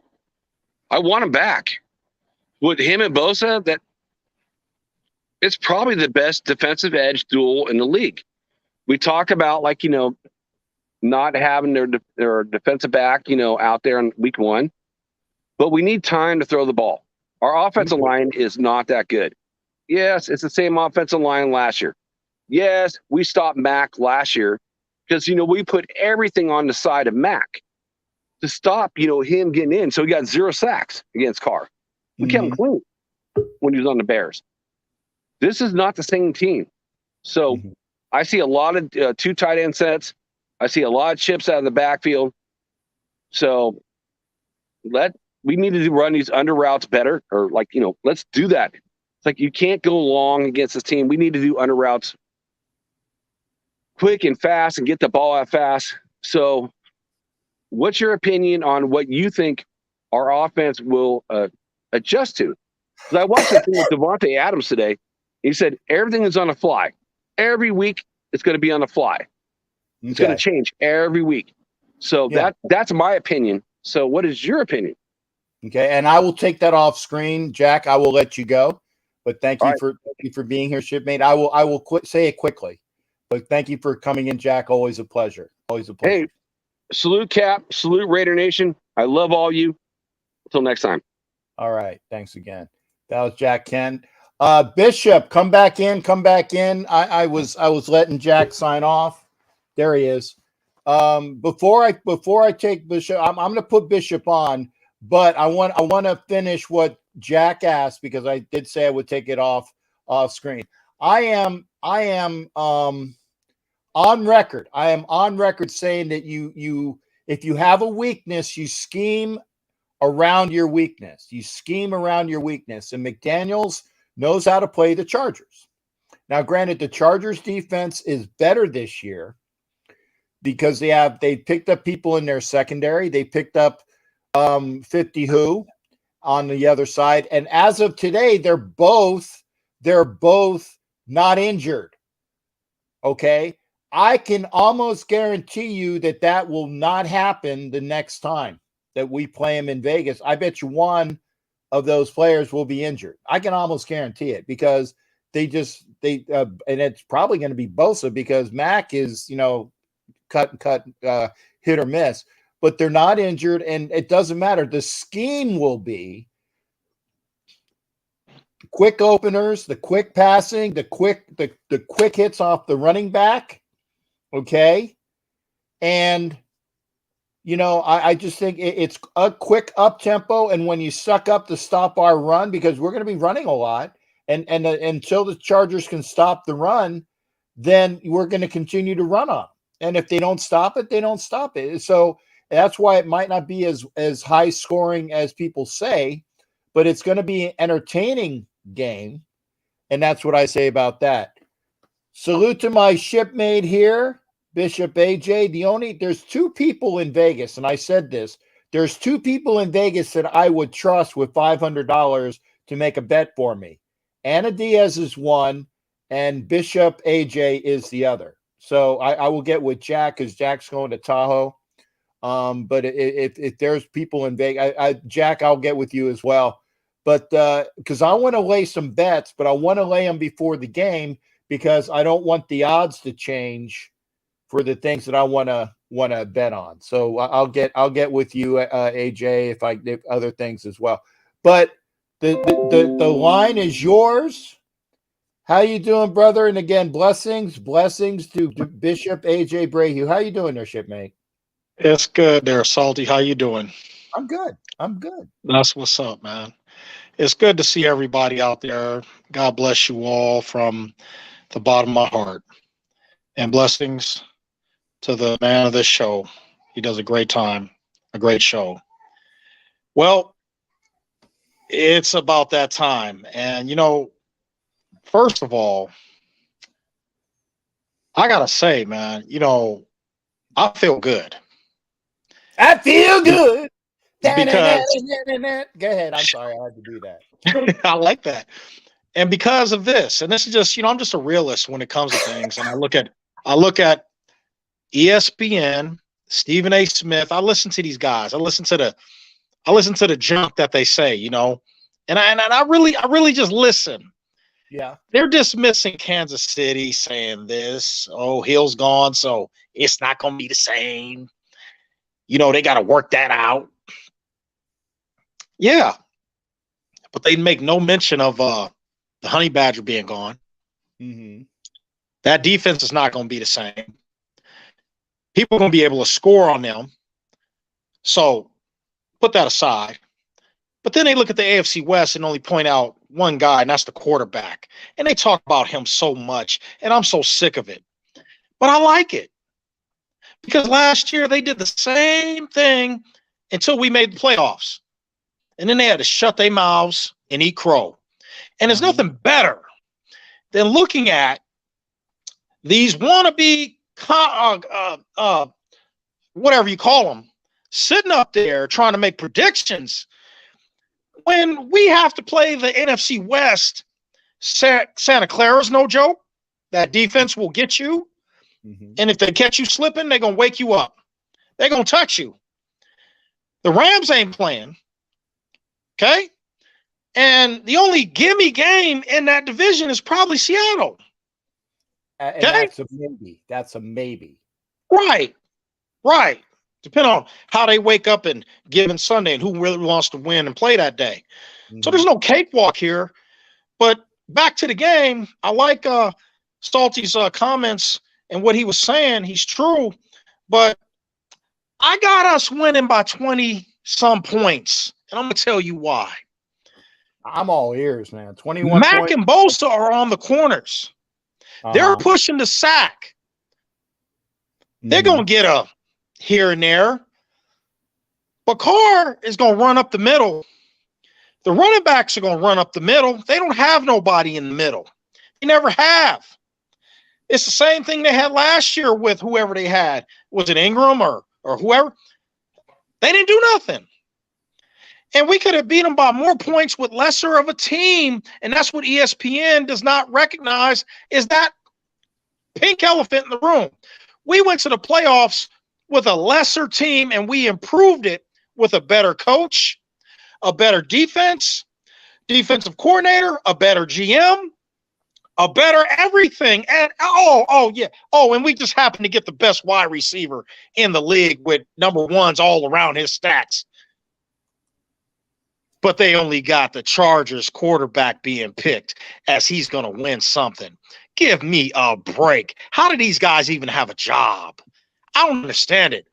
I want him back. With him and Bosa, it's probably the best defensive edge duel in the league. We talk about not having their defensive back, out there in week 1, but we need time to throw the ball. Our offensive line is not that good. Yes, it's the same offensive line last year. Yes, we stopped Mac last year because, we put everything on the side of Mac to stop, him getting in. So he got 0 sacks against Carr. We kept him clean when he was on the Bears. This is not the same team. So I see a lot of 2 tight end sets. I see a lot of chips out of the backfield. So we need to run these under routes better, or let's do that. It's like you can't go long against this team. We need to do under routes quick and fast and get the ball out fast. So what's your opinion on what you think our offense will adjust to? Because I watched the thing with Devontae Adams today. He said everything is on the fly. Every week it's going to be on the fly. It's going to change every week. So that's my opinion. So what is your opinion? Okay, and I will take that off screen, Jack. I will let you go, but thank you for being here, shipmate. I will say it quickly, but thank you for coming in, Jack. Always a pleasure. Always a pleasure. Hey, salute Cap, salute Raider Nation. I love all you. Until next time. All right. Thanks again. That was Jack Kent. Bishop, come back in. Come back in. I was letting Jack sign off. There he is. Before I take Bishop, I'm going to put Bishop on, but I want to finish what Jack asked, because I did say I would take it off screen. I am on record. I am on record saying that you if you have a weakness, you scheme around your weakness. You scheme around your weakness, and McDaniels knows how to play the Chargers. Now, granted, the Chargers defense is better this year because they picked up people in their secondary. They picked up 50 who on the other side, and as of today, they're both not injured. Okay, I can almost guarantee you that will not happen the next time that we play them in Vegas. I bet you one of those players will be injured. I can almost guarantee it, because and it's probably going to be Bosa, because Mac is, cut, hit or miss, but they're not injured, and it doesn't matter. The scheme will be quick openers, the quick passing, the quick hits off the running back. Okay. And I just think it's a quick up tempo, and when you suck up to stop our run, because we're going to be running a lot, and until the Chargers can stop the run, then we're going to continue to run on. And if they don't stop it, they don't stop it. So that's why it might not be as high scoring as people say, but it's going to be an entertaining game, and that's what I say about that. Salute to my shipmate here, Bishop AJ. There's two people in Vegas, and I said this. There's two people in Vegas that I would trust with $500 to make a bet for me. Anna Diaz is one, and Bishop AJ is the other. So I will get with Jack, because Jack's going to Tahoe. But if there's people in Vegas, Jack, I'll get with you as well. But because I want to lay some bets, but I want to lay them before the game, because I don't want the odds to change for the things that I want to bet on. So I'll get with you, AJ, if other things as well. But the line is yours. How you doing, brother? And again, blessings to Bishop AJ Brahue. How you doing there, shipmate? It's good there, Salty. How you doing? I'm good. That's what's up, man. It's good to see everybody out there. God bless you all from the bottom of my heart. And blessings to the man of this show. He does a great show. Well, it's about that time. And, first of all, I got to say, man, I feel good. I feel good. Because go ahead. I'm sorry, I had to do that. I like that. And because of this, and this is just, I'm just a realist when it comes to things. And I look at ESPN, Stephen A. Smith. I listen to these guys. I listen to the junk that they say, and I really just listen. Yeah. They're dismissing Kansas City, saying this, Hill's gone, so it's not going to be the same. They got to work that out. Yeah. But they make no mention of the Honey Badger being gone. Mm-hmm. That defense is not going to be the same. People are going to be able to score on them. So put that aside. But then they look at the AFC West and only point out one guy, and that's the quarterback. And they talk about him so much, and I'm so sick of it. But I like it. Because last year they did the same thing until we made the playoffs. And then they had to shut their mouths and eat crow. And there's nothing better than looking at these wannabe, whatever you call them, sitting up there trying to make predictions when we have to play the NFC West. Santa Clara's no joke. That defense will get you. Mm-hmm. And if they catch you slipping, they're going to wake you up. They're going to touch you. The Rams ain't playing. Okay? And the only gimme game in that division is probably Seattle. And that's a maybe. That's a maybe. Right. depending on how they wake up and given Sunday and who really wants to win and play that day. So there's no cakewalk here. But back to the game, I like Salty's comments and what he was saying. He's true, but I got us winning by 20 some points, and I'm gonna tell you why. I'm all ears, man. 21 Mack points. and Bosa are on the corners. They're pushing the sack. They're gonna get a here and there. But Carr is gonna run up the middle. The running backs are gonna run up the middle. They don't have nobody in the middle. They never have. It's the same thing they had last year with whoever they had. Was it Ingram or whoever? They didn't do nothing. And we could have beat them by more points with lesser of a team. And that's what ESPN does not recognize, is that pink elephant in the room. We went to the playoffs with a lesser team, and we improved it with a better coach, a better defense, defensive coordinator, a better GM, a better everything. And and we just happened to get the best wide receiver in the league with number ones all around his stats. But they only got the Chargers quarterback being picked as he's going to win something. Give me a break. How do these guys even have a job? I don't understand it.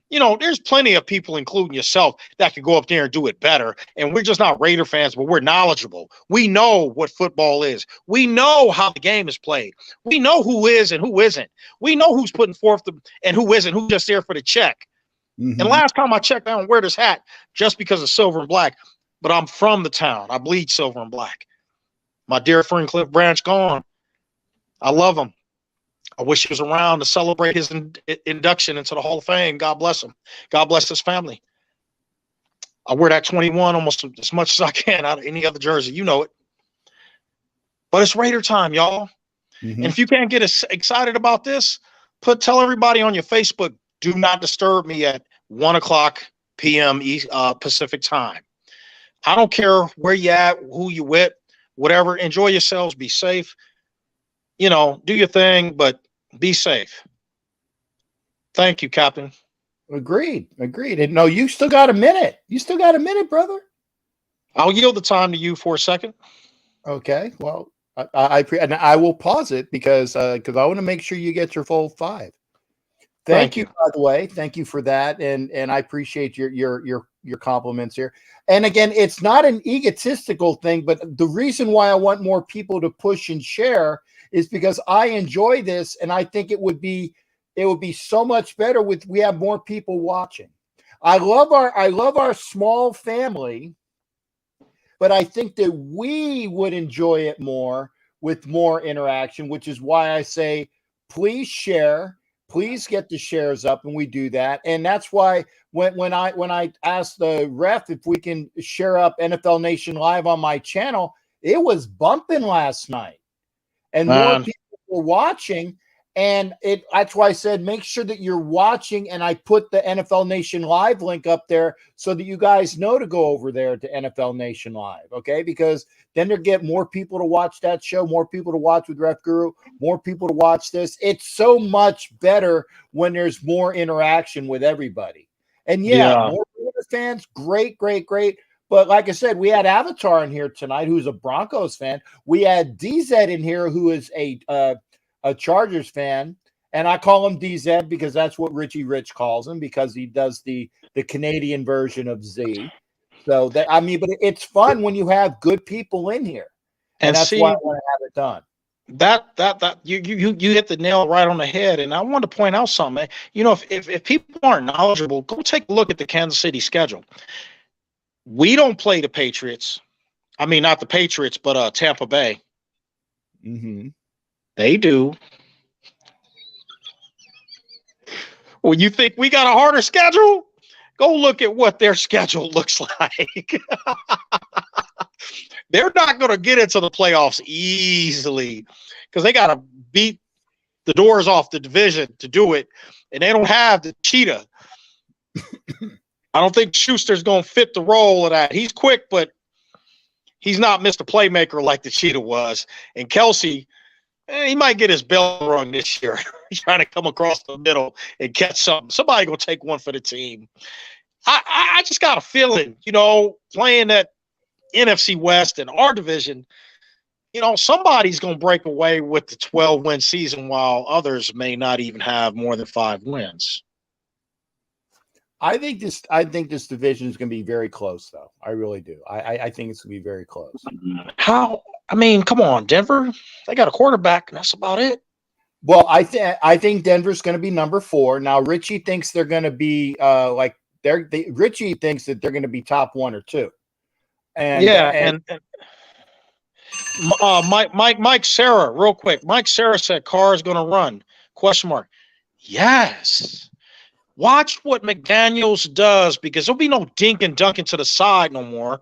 You know, there's plenty of people, including yourself, that can go up there and do it better. And we're just not Raider fans, but we're knowledgeable. We know what football is. We know how the game is played. We know who is and who isn't. We know who's putting forth and who isn't, who's just there for the check. And last time I checked, I don't wear this hat just because of silver and black. But I'm from the town. I bleed silver and black. My dear friend Cliff Branch gone. I love him. I wish he was around to celebrate his induction into the Hall of Fame. God bless him. God bless his family. I wear that 21 almost as much as I can out of any other jersey. You know it. But it's Raider time, y'all. And if you can't get excited about this, tell everybody on your Facebook, do not disturb me at 1:00 p.m. Pacific time. I don't care where you at, who you with, whatever. Enjoy yourselves. Be safe. You know, do your thing, but be safe. Thank you, Captain. Agreed. And no, you still got a minute. Brother. I'll yield the time to you for a second. Okay. Well, I will pause it because I want to make sure you get your full 5. Thank you, by the way. Thank you for that. And I appreciate your compliments here. And again, it's not an egotistical thing, but the reason why I want more people to push and share is because I enjoy this, and I think it would be so much better we have more people watching. I love our small family, but I think that we would enjoy it more with more interaction, which is why I say, please share. Please get the shares up, and we do that. And that's why when I asked the ref if we can share up NFL Nation Live on my channel, it was bumping last night, and more people were watching. And that's why I said make sure that you're watching, and I put the NFL Nation Live link up there so that you guys know to go over there to NFL Nation Live, okay? Because then they'll get more people to watch that show, more people to watch with Ref Guru, more people to watch this. It's so much better when there's more interaction with everybody. And more fans, great. But like I said, we had Avatar in here tonight, who's a Broncos fan. We had DZ in here, who is a Chargers fan, and I call him DZ because that's what Richie Rich calls him, because he does the Canadian version of Z. So but it's fun when you have good people in here, and that's why I want to have it done. That you hit the nail right on the head. And I want to point out something. You know, if people aren't knowledgeable, go take a look at the Kansas City schedule. We don't play the Patriots. I mean, not the Patriots, but Tampa Bay. They do. Well, you think we got a harder schedule? Go look at what their schedule looks like. They're not going to get into the playoffs easily because they got to beat the doors off the division to do it, and they don't have the cheetah. I don't think Schuster's going to fit the role of that. He's quick, but he's not Mr. Playmaker like the cheetah was. And Kelsey, He might get his bell rung this year. He's trying to come across the middle and catch something. Somebody gonna take one for the team. I just got a feeling, playing that NFC West and our division, somebody's gonna break away with the 12-win season while others may not even have more than 5 wins. I think this division is going to be very close, though. I really do. I think it's going to be very close. How? I mean, come on, Denver. They got a quarterback, and that's about it. Well, I think Denver's going to be number 4. Now, Richie thinks they're going to be Richie thinks that they're going to be top 1 or 2. And yeah, Mike Sarah, real quick. Mike Sarah said Carr is going to run. Question mark. Yes. Watch what McDaniels does, because there'll be no dink and dunk into the side no more.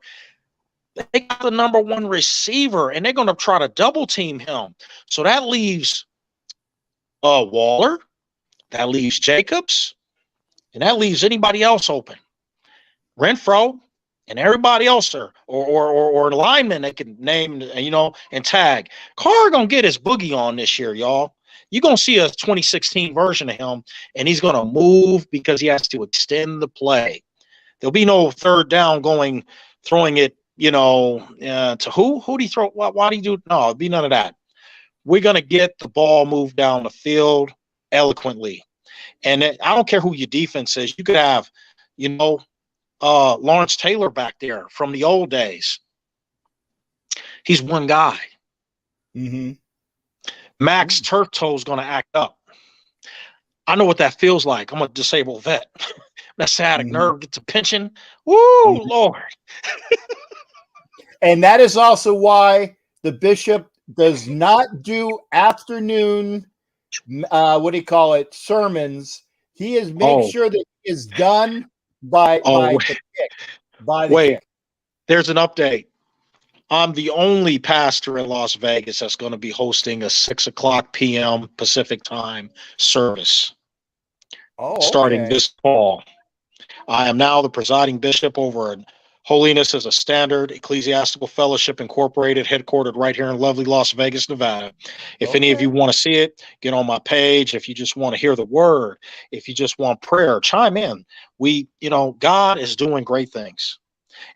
They got the number 1 receiver, and they're going to try to double team him. So that leaves Waller, that leaves Jacobs, and that leaves anybody else open. Renfro and everybody else there, or linemen they can name, and tag. Carr going to get his boogie on this year, y'all. You're going to see a 2016 version of him, and he's going to move because he has to extend the play. There'll be no third down throwing it, to who? Who do you throw? Why do you do? No, it'll be none of that. We're going to get the ball moved down the field eloquently. And I don't care who your defense is. You could have, Lawrence Taylor back there from the old days. He's one guy. Mm-hmm. Max Turf Toe's going to act up. I know what that feels like. I'm a disabled vet. That sciatic nerve gets a pinching. Woo, Lord. And that is also why the bishop does not do afternoon, sermons. He is make sure that he is done by the kick. By the kick. There's an update. I'm the only pastor in Las Vegas that's going to be hosting a 6:00 p.m. Pacific time service. Starting this fall. I am now the presiding bishop over Holiness as a Standard Ecclesiastical Fellowship Incorporated, headquartered right here in lovely Las Vegas, Nevada. If any of you want to see it, get on my page. If you just want to hear the word, if you just want prayer, chime in. God is doing great things,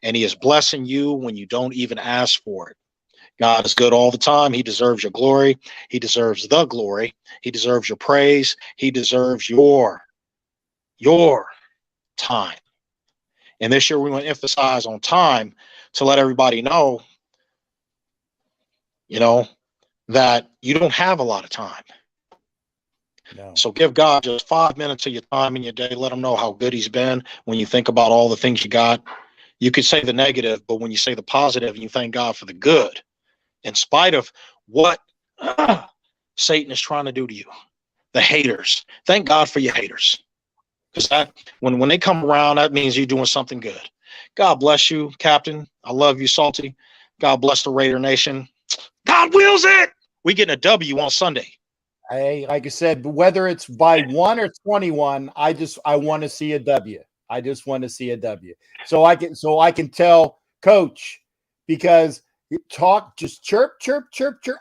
and he is blessing you when you don't even ask for it. God is good all the time. He deserves your glory. He deserves the glory. He deserves your praise. He deserves your time. And this year we want to emphasize on time to let everybody know, that you don't have a lot of time. No. So give God just 5 minutes of your time in your day. Let him know how good he's been. When you think about all the things you got, you could say the negative, but when you say the positive and you thank God for the good, in spite of what Satan is trying to do to you, the haters, thank God for your haters. Because that when they come around, that means you're doing something good. God bless you, Captain. I love you, Salty. God bless the Raider Nation. God wills it. We getting a W on Sunday. Like I said, whether it's by 1 or 21, I want to see a W. I just want to see a W. So I can tell Coach, because just chirp.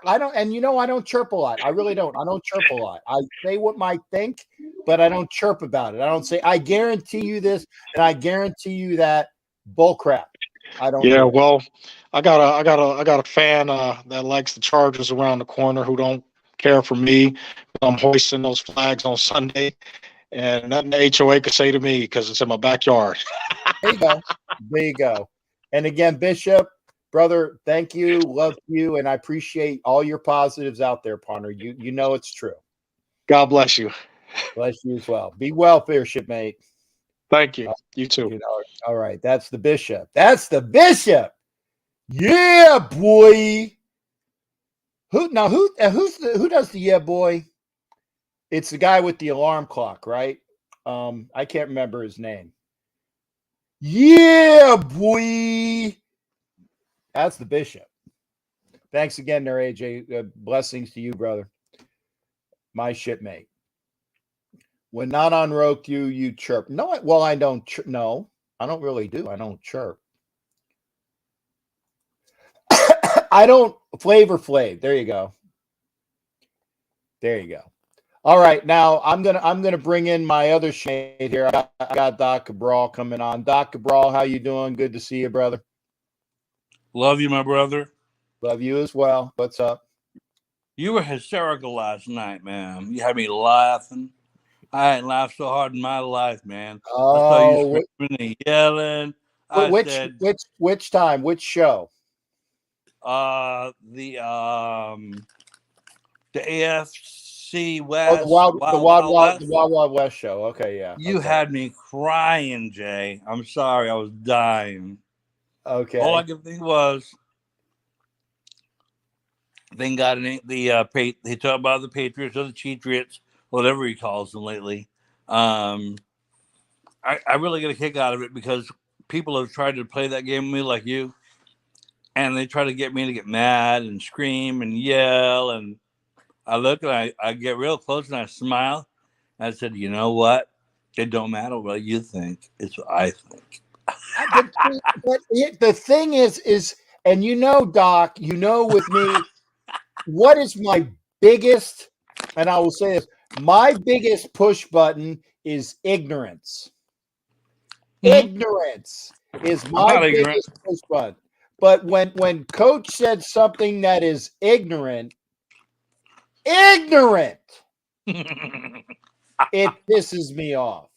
I don't chirp a lot. I really don't. I don't chirp a lot. I say what I think, but I don't chirp about it. I don't say, I guarantee you this, and I guarantee you that. Bull crap. I don't. Yeah, well, I got a fan that likes the Chargers around the corner who don't care for me. I'm hoisting those flags on Sunday, and nothing the HOA could say to me because it's in my backyard. There you go. There you go. And again, Bishop, brother, thank you, love you, and I appreciate all your positives out there, partner. You know it's true. God bless you. Bless you as well. Be well, Bishop, mate. Thank you. You too. All right. That's the Bishop. That's the Bishop. Yeah, boy. Who does the yeah, boy? It's the guy with the alarm clock, right? I can't remember his name. Yeah, boy. That's the Bishop. Thanks again there, AJ. Blessings to you, brother. My shipmate. When not on Roku, you chirp. No, I don't. No, I don't really do. I don't chirp. I don't Flavor Flav. There you go. There you go. All right, now I'm gonna bring in my other shade here. I got Doc Cabral coming on. Doc Cabral, how you doing? Good to see you, brother. Love you, my brother. Love you as well. What's up? You were hysterical last night, man. You had me laughing. I ain't laughed so hard in my life, man. I saw you Oh, screaming and yelling. I which said, which time? Which show? uh, the um, the AFC Oh, the West, Wild the Wild Wild Wild Wild the West. Wild Wild West show. Okay, yeah. You Okay. had me crying, Jay. I'm sorry, I was dying. All I Okay. could think was, thank God they talk about the Patriots or the Cheatriots, whatever he calls them lately. Um, I really get a kick out of it because people have tried to play that game with me like you, and they try to get me to get mad and scream and yell. And I look and I get real close and I smile. And I said, you know what? It don't matter what you think. It's what I think. The thing is, and Doc, with me, what is my biggest, and I will say this, my biggest push button is ignorance. Mhm. Ignorance is I'm my not ignorant. biggest push button. But when Coach said something that is ignorant, it pisses me off.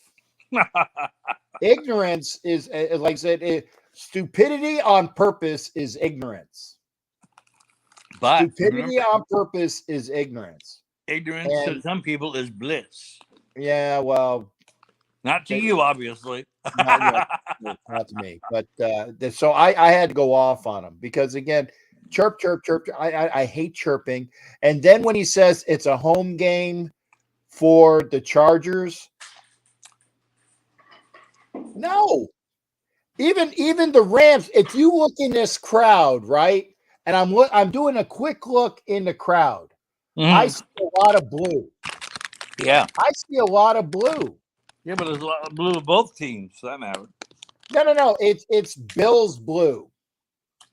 Ignorance is, like I said, stupidity on purpose is ignorance. But Stupidity remember, on purpose is ignorance. ignorance to And some people is bliss. yeah, well, Not to they, you, obviously. not yet, not to me. But so I had to go off on him because again, chirp, chirp, chirp. I hate chirping. And then when he says it's a home game for the Chargers, no. Even the Rams. If you look in this crowd, right, and I'm doing a quick look in the crowd. I Mhm. see a lot of blue. Yeah. I see a lot of blue. Yeah, but there's a lot of blue of both teams, for that matter. No. It's Bills blue.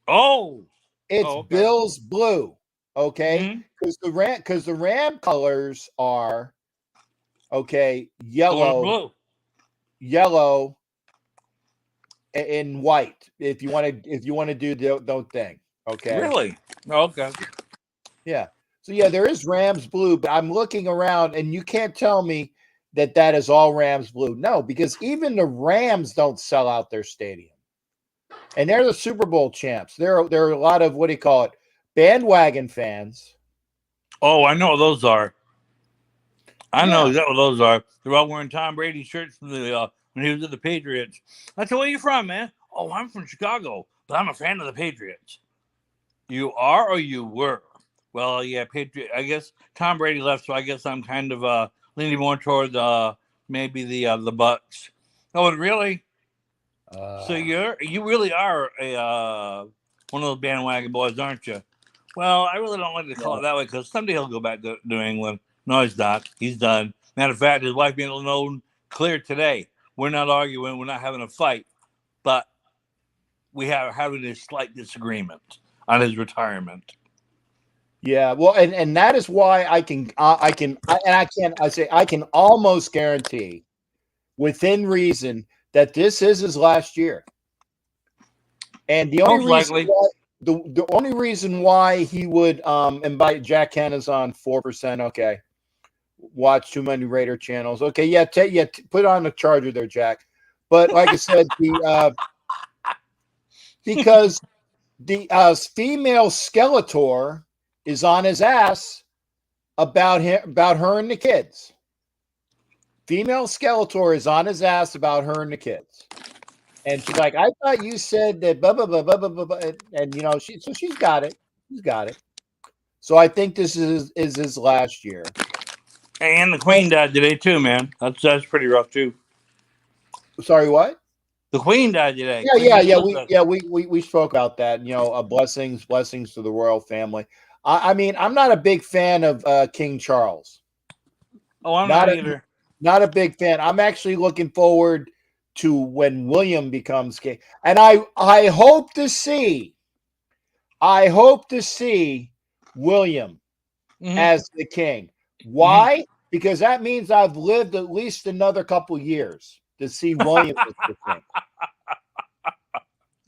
Oh. It's Oh, okay. Bills blue. Okay, Mm-hmm. because the Ram colors are okay Going yellow, blue. yellow, and white. If you want to do the thing. Okay. Really? Oh, okay. Yeah. So yeah, there is Rams blue, but I'm looking around and you can't tell me that is all Rams blue. No, because even the Rams don't sell out their stadium. And they're the Super Bowl champs. There are a lot of, what do you call it, bandwagon fans. Oh, I know what those are. I know Yeah. exactly what those are. They're all wearing Tom Brady shirts from when he was at the Patriots. I said, where you from, man? Oh, I'm from Chicago, but I'm a fan of the Patriots. You are or you were? Well, yeah, Patriot. I guess Tom Brady left, so I guess I'm kind of leaning more toward maybe the Bucks. Oh, really? So you really are a one of those bandwagon boys, aren't you? Well, I really don't like to call Yeah. it that way because someday he'll go back to New England. No, he's not. He's done. Matter of fact, his wife made it known clear today. We're not arguing. We're not having a fight, but we are having a slight disagreement on his retirement. Yeah, well, and that is why I can I can almost guarantee within reason that this is his last year. And the only Most reason likely. why the only reason why he would invite Jack Hanna's on 4%. Okay, watch too many Raider channels. Okay, yeah, put on the charger there, Jack. But like I said, the because the female Skeletor is on his ass about her and the kids. Female Skeletor is on his ass about her and the kids. And she's like, I thought you said that blah blah blah blah blah blah, and she's got it. She's got it. So I think this is his last year. And the Queen died today too, man. That's pretty rough too. Sorry, what? The Queen died today. Queen Yeah. Elizabeth. We spoke about that. Blessings to the royal family. I mean, I'm not a big fan of King Charles. Oh, I'm Not not a, either. not a big fan. I'm actually looking forward to when William becomes king, and I hope to see William Mhm. as the king. Why? Because that means I've lived at least another couple years to see William as the king.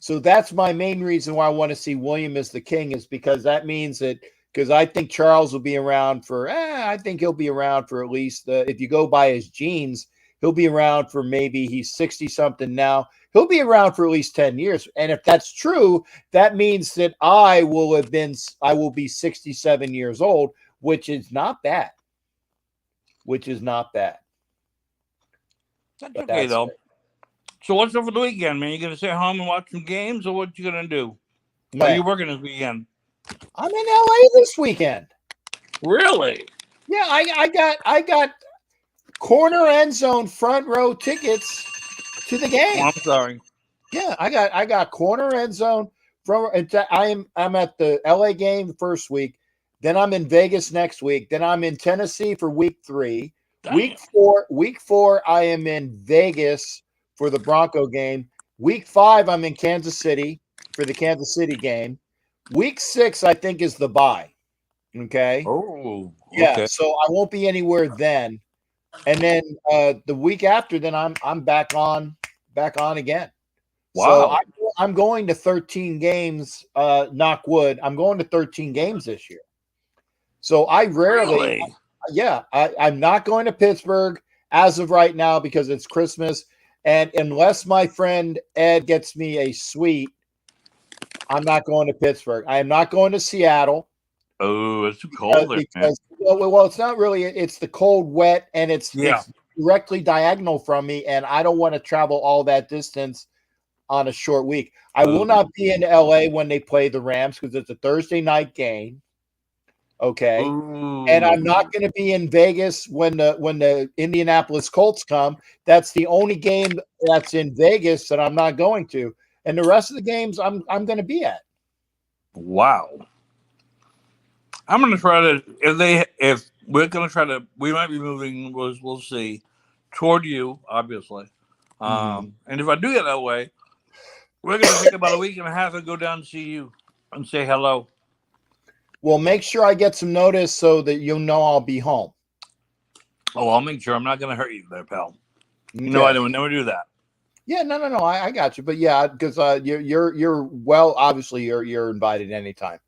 So that's my main reason why I want to see William as the king, is because that means that, because I think Charles will be around for, I think he'll be around for at least, if you go by his genes, he'll be around for, maybe he's 60 something now. He'll be around for at least 10 years. And if that's true, that means that I will be 67 years old, which is not bad. That's But okay, that's though. it. So what's over the weekend, man? You going to stay home and watch some games, or what you going to do? Are Man, you working this weekend? I'm in LA this weekend. Really? Yeah, I got corner end zone front row tickets to the game. Oh, I'm sorry. Yeah, I got corner end zone from. I'm at the LA game the first week. Then I'm in Vegas next week. Then I'm in Tennessee for week 3. Damn. Week four, I am in Vegas for the Bronco game. Week 5, I'm in Kansas City for the Kansas City game. Week 6, I think, is the bye. Okay. Oh, Yeah. okay. So I won't be anywhere then. And then the week after, then I'm back on again. So Wow. I'm going to 13 games. Knock wood. I'm going to 13 games this year. So I rarely. Really? Yeah, I'm not going to Pittsburgh as of right now because it's Christmas. And unless my friend Ed gets me a suite, I'm not going to Pittsburgh. I am not going to Seattle. Oh, it's too cold there, man. Well, it's not really. It's the cold, wet, and it's directly diagonal from me, and I don't want to travel all that distance on a short week. I will not be in LA when they play the Rams because it's a Thursday night game. Okay. Ooh. And I'm not going to be in Vegas when the Indianapolis Colts come. That's the only game that's in Vegas that I'm not going to. And the rest of the games I'm going to be at. Wow. I'm going to try to, if we're going to try to, we might be moving, we'll see, toward you, obviously. And if I do get that way, we're going to take about a week and a half and go down and see you and say hello. Well, make sure I get some notice so that you'll know I'll be home. Oh, I'll make sure. I'm not going to hurt you there, pal. Okay. No, I would never do that. Yeah, no. I got you. But yeah, because you're well, obviously you're invited anytime.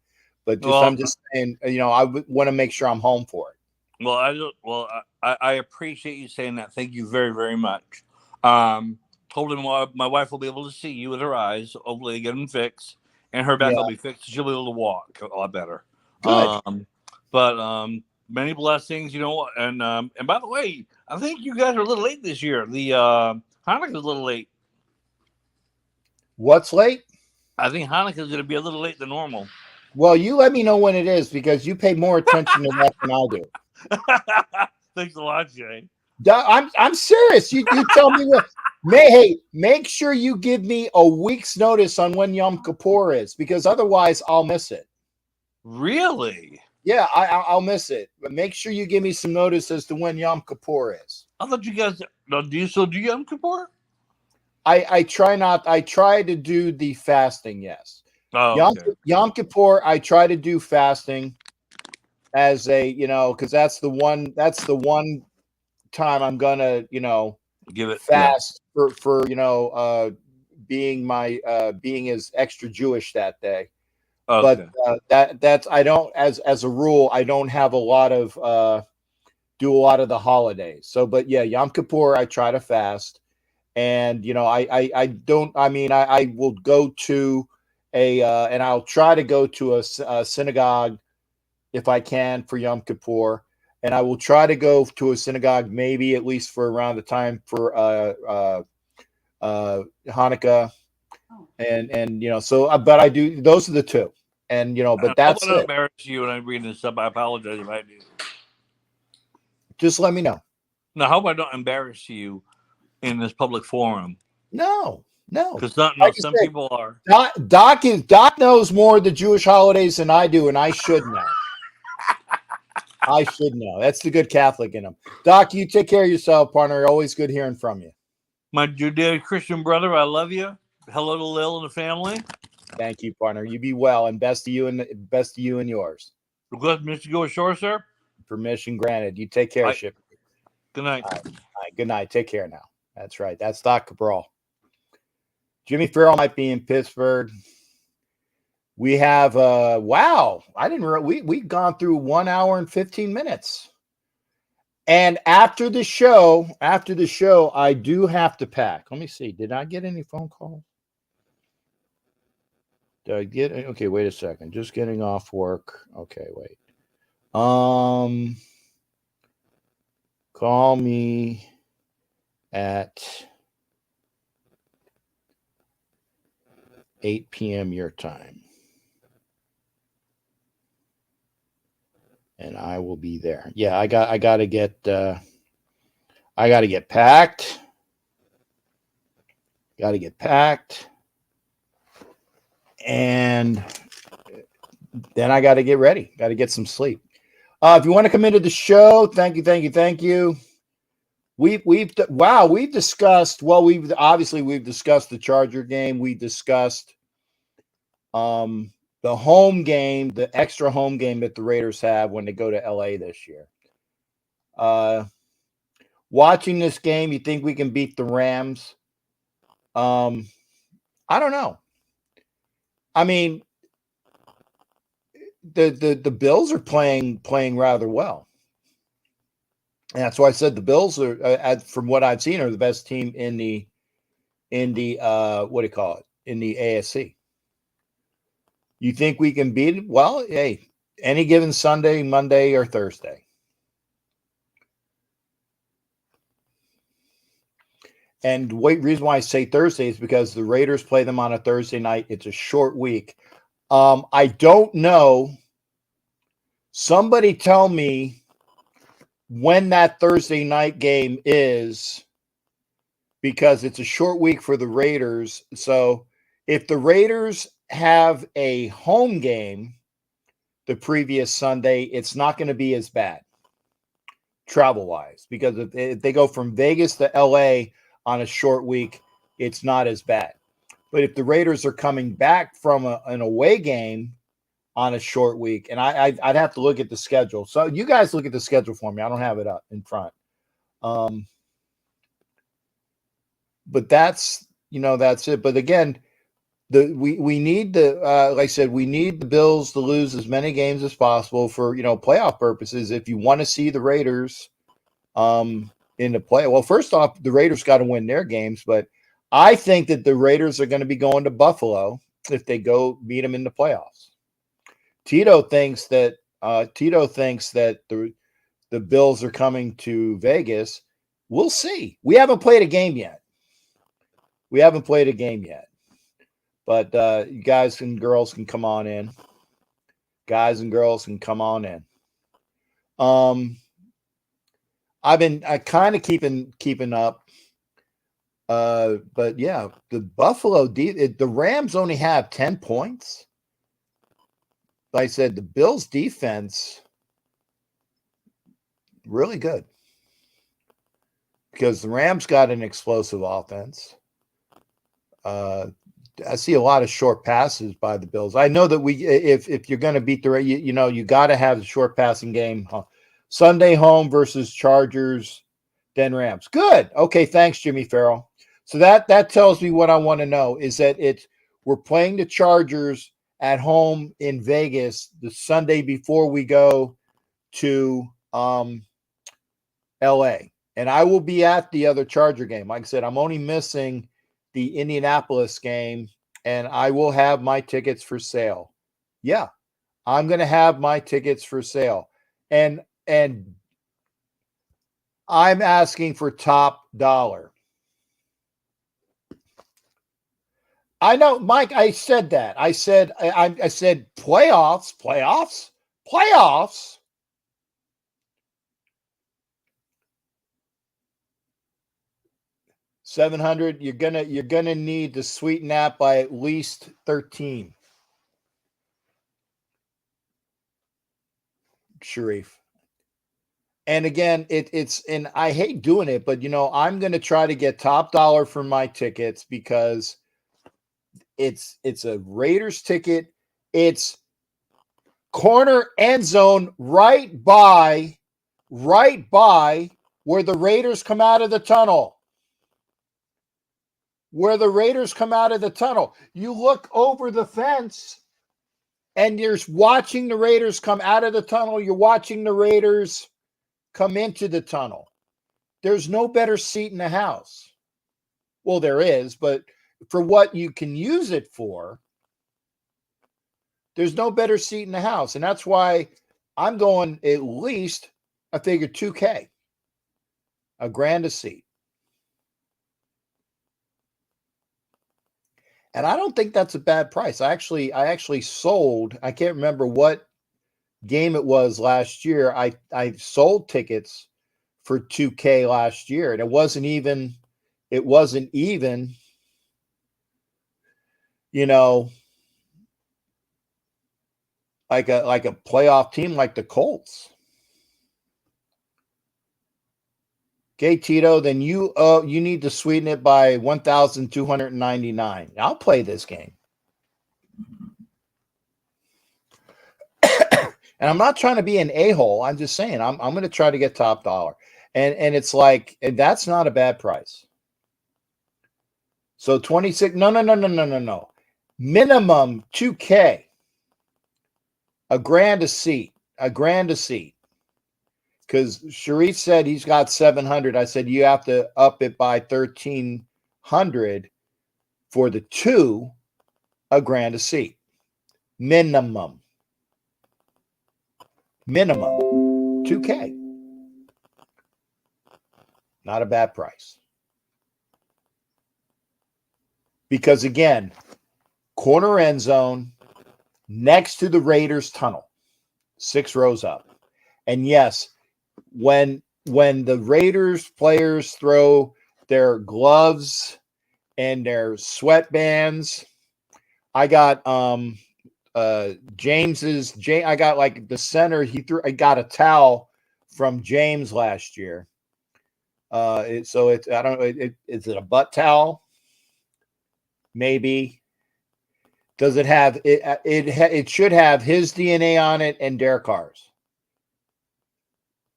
But I'm just saying, I want to make sure I'm home for it. Well, I appreciate you saying that. Thank you very, very much. Told him my wife will be able to see you with her eyes. Hopefully, get them fixed, and her back will be fixed. She'll be able to walk a lot better. Good. But many blessings, And by the way, I think you guys are a little late this year. The Hanukkah's a little late. What's late? I think Hanukkah's going to be a little late than normal. Well, you let me know when it is because you pay more attention to that than I do. Thanks a lot, Jay. I'm serious. You tell me what. Make sure you give me a week's notice on when Yom Kippur is, because otherwise I'll miss it. Really? Yeah, I'll miss it. But make sure you give me some notice as to when Yom Kippur is. I thought you guys. Do you still do Yom Kippur? I try not. I try to do the fasting. Yes. Oh, Yom Kippur, I try to do fasting as a, because that's the one time I'm gonna, give it fast for being as extra Jewish that day. Okay. But that's I don't as a rule I don't have a lot of do a lot of the holidays. So, but yeah, Yom Kippur I try to fast, and I will go to and I'll try to go to a synagogue if I can for Yom Kippur, and I will try to go to a synagogue maybe at least for around the time for Hanukkah, and so but I do, those are the two, and but that's I don't it. embarrass you when I read this up. I apologize if I do. Just let me know. Now, I hope I don't embarrass you in this public forum. No. Because some people are. Doc knows more of the Jewish holidays than I do, and I should know. I should know. That's the good Catholic in him. Doc, you take care of yourself, partner. Always good hearing from you. My Judeo-Christian brother, I love you. Hello to Lil and the family. Thank you, partner. You be well, and best to you and yours. Good, Mr. Go ashore, sir. Permission granted. You take care, Ship. Good night. All right, good night. Take care now. That's right. That's Doc Cabral. Jimmy Farrell might be in Pittsburgh. We have wow, I didn't we've gone through 1 hour and 15 minutes. And after the show, I do have to pack. Let me see. Did I get any phone calls? Did I get okay, wait a second. Just getting off work. Okay, wait. Call me at 8 p.m. your time. And I will be there. Yeah, I gotta get packed. Gotta get packed. And then I gotta get ready. Gotta get some sleep. If you want to come into the show, thank you. We've discussed, well, we've discussed the Charger game. We discussed the home game, the extra home game that the Raiders have when they go to LA this year. Watching this game, you think we can beat the Rams? I don't know. I mean, the Bills are playing rather well. And that's why I said the Bills are, from what I've seen, are the best team in the what do you call it, in the AFC. You think we can beat it? Well, hey, any given Sunday, Monday, or Thursday. And the reason why I say Thursday is because the Raiders play them on a Thursday night. It's a short week. I don't know. Somebody tell me when that Thursday night game is, because it's a short week for the Raiders. So if the Raiders have a home game the previous Sunday, it's not going to be as bad travel-wise, because if they go from Vegas to LA on a short week, it's not as bad. But if the Raiders are coming back from an away game on a short week, and I'd have to look at the schedule. So you guys look at the schedule for me. I don't have it up in front. But that's it. But again, we need like I said, we need the Bills to lose as many games as possible for playoff purposes. If you want to see the Raiders in the play, well, first off, the Raiders got to win their games. But I think that the Raiders are going to be going to Buffalo if they go beat them in the playoffs. Tito thinks that the Bills are coming to Vegas. We'll see. We haven't played a game yet. But you guys and girls can come on in. I've been kind of keeping up. But yeah, the Buffalo the Rams only have 10 points. Like I said, the Bills defense really good, because the Rams got an explosive offense. I see a lot of short passes by the Bills. I know that if you're going to beat the you got to have the short passing game. Sunday home versus Chargers, then Rams. Good. Okay, thanks, Jimmy Farrell. So that tells me what I want to know, is that we're playing the Chargers at home in Vegas the Sunday before we go to LA. And I will be at the other Charger game. Like I said, I'm only missing the Indianapolis game, and I will have my tickets for sale. Yeah, I'm going to have my tickets for sale. And I'm asking for top dollar. I know, Mike, I said that. I said playoffs. 700, you're gonna need to sweeten that by at least 13. Sharif. And again, it's and I hate doing it, but I'm gonna try to get top dollar for my tickets, because it's a Raiders ticket. It's corner end zone right by right by where the Raiders come out of the tunnel. Where the Raiders come out of the tunnel. You look over the fence and you're watching the Raiders come out of the tunnel. You're watching the Raiders come into the tunnel. There's no better seat in the house. Well, there is, but for what you can use it for, there's no better seat in the house. And that's why I'm going at least, I figure $2K, $1,000 a seat. And I don't think that's a bad price. I actually sold, I can't remember what game it was last year. I sold tickets for $2K last year, and it wasn't even, you know, like a playoff team like the Colts. Okay, Tito, then you need to sweeten it by 1,299. I'll play this game. And I'm not trying to be an a-hole. I'm just saying I'm going to try to get top dollar. And it's like, and that's not a bad price. So 26, no. Minimum 2K. $1,000 a seat. $1,000 a seat. Because Sharif said he's got 700. I said you have to up it by 1,300 for the two, $1,000 a seat. Minimum 2K. Not a bad price. Because again, corner end zone next to the Raiders tunnel, 6 rows up. And yes, when the Raiders players throw their gloves and their sweatbands, I got I got like the center, I got a towel from James last year. I don't know, is it a butt towel? Maybe. Does it have it should have his DNA on it and Derek Carr's,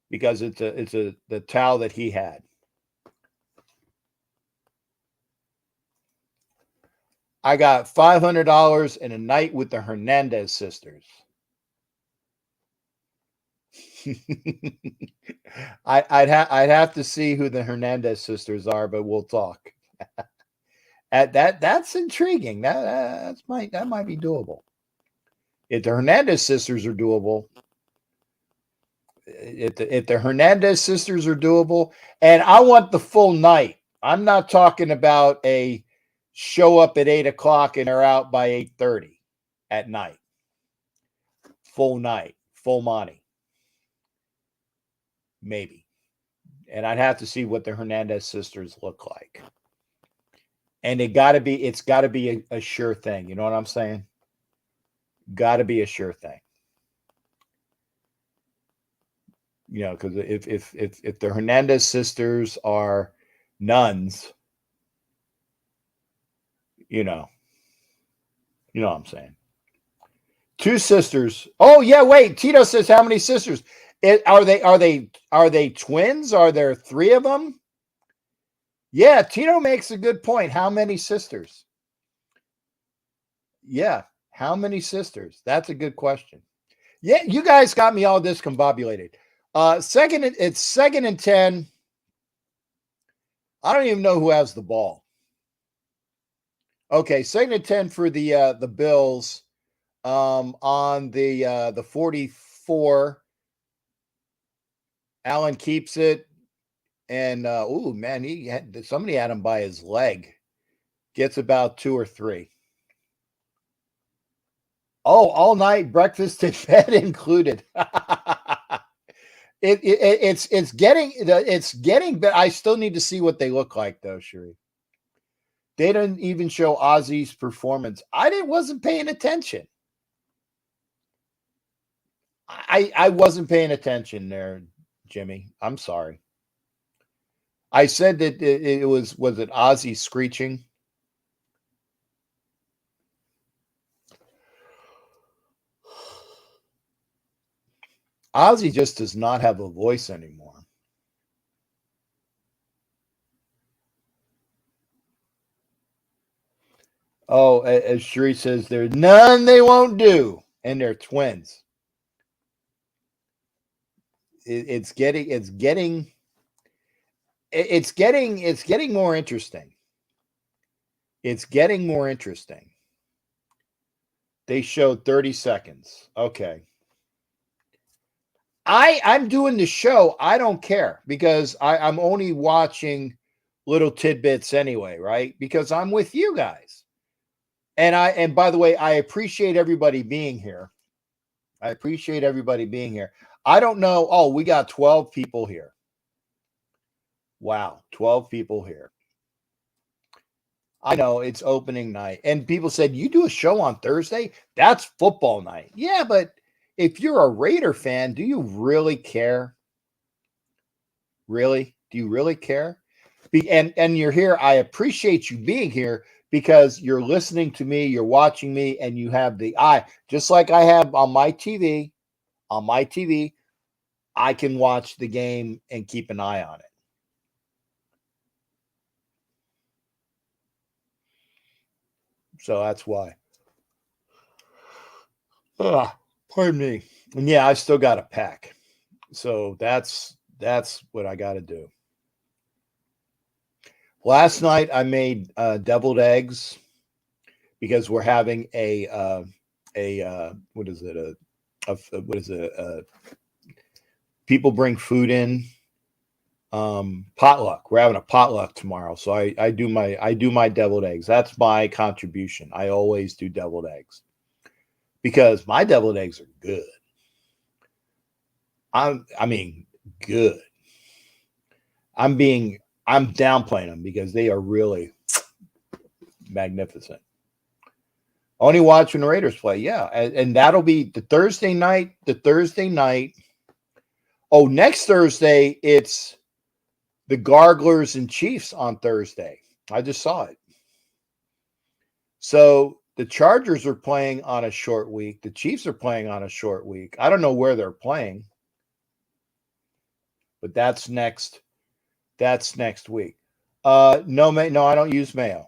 because it's the towel that he had. I got $500 in a night with the Hernandez sisters. I'd have to see who the Hernandez sisters are, but we'll talk. That's intriguing. That might be doable. If the Hernandez sisters are doable, if the Hernandez sisters are doable, and I want the full night. I'm not talking about a show up at 8:00 and are out by 8:30 at night. Full night, full money, maybe. And I'd have to see what the Hernandez sisters look like. And it's got to be a sure thing. You know what I'm saying? Got to be a sure thing. You know, because if the Hernandez sisters are nuns, you know what I'm saying. 2 sisters. Oh yeah, wait. Tito says how many sisters? Are they twins? Are there 3 of them? Yeah, Tito makes a good point. How many sisters? Yeah, how many sisters? That's a good question. Yeah, you guys got me all discombobulated. It's 2nd and 10. I don't even know who has the ball. Okay, 2nd and 10 for the Bills. On the 44. Allen keeps it, and oh man, somebody had him by his leg. Gets about 2 or 3. Oh, all night breakfast and bed included. It's getting, but I still need to see what they look like though, Sheree. They didn't even show Ozzy's performance. Wasn't paying attention. I wasn't paying attention there, Jimmy. I'm sorry. I said that it was it Ozzy screeching? Ozzy just does not have a voice anymore. Oh, as Sheree says, there's none they won't do, and they're twins. It's getting more interesting. It's getting more interesting. They showed 30 seconds. Okay. I'm doing the show. I don't care because I'm only watching little tidbits anyway, right? Because I'm with you guys. And by the way, I appreciate everybody being here. I appreciate everybody being here. I don't know. Oh, we got 12 people here. Wow, 12 people here. I know it's opening night. And people said, you do a show on Thursday? That's football night. Yeah, but if you're a Raider fan, do you really care? Really? Do you really care? And you're here. I appreciate you being here because you're listening to me, you're watching me, and you have the eye. Just like I have on my TV. On my TV, I can watch the game and keep an eye on it. So that's why. Pardon me. And yeah, I still got to pack. So that's what I got to do. Last night I made deviled eggs because we're having a what is it? People bring food in. Potluck. We're having a potluck tomorrow. So I do my deviled eggs. That's my contribution. I always do deviled eggs because my deviled eggs are good. I mean, good. I'm downplaying them because they are really magnificent. Only watching the Raiders play. Yeah. And that'll be the Thursday night. Oh, next Thursday, it's the Garglers and Chiefs on Thursday. I just saw it. So the Chargers are playing on a short week. The Chiefs are playing on a short week. I don't know where they're playing, but that's next week. No, I don't use mayo.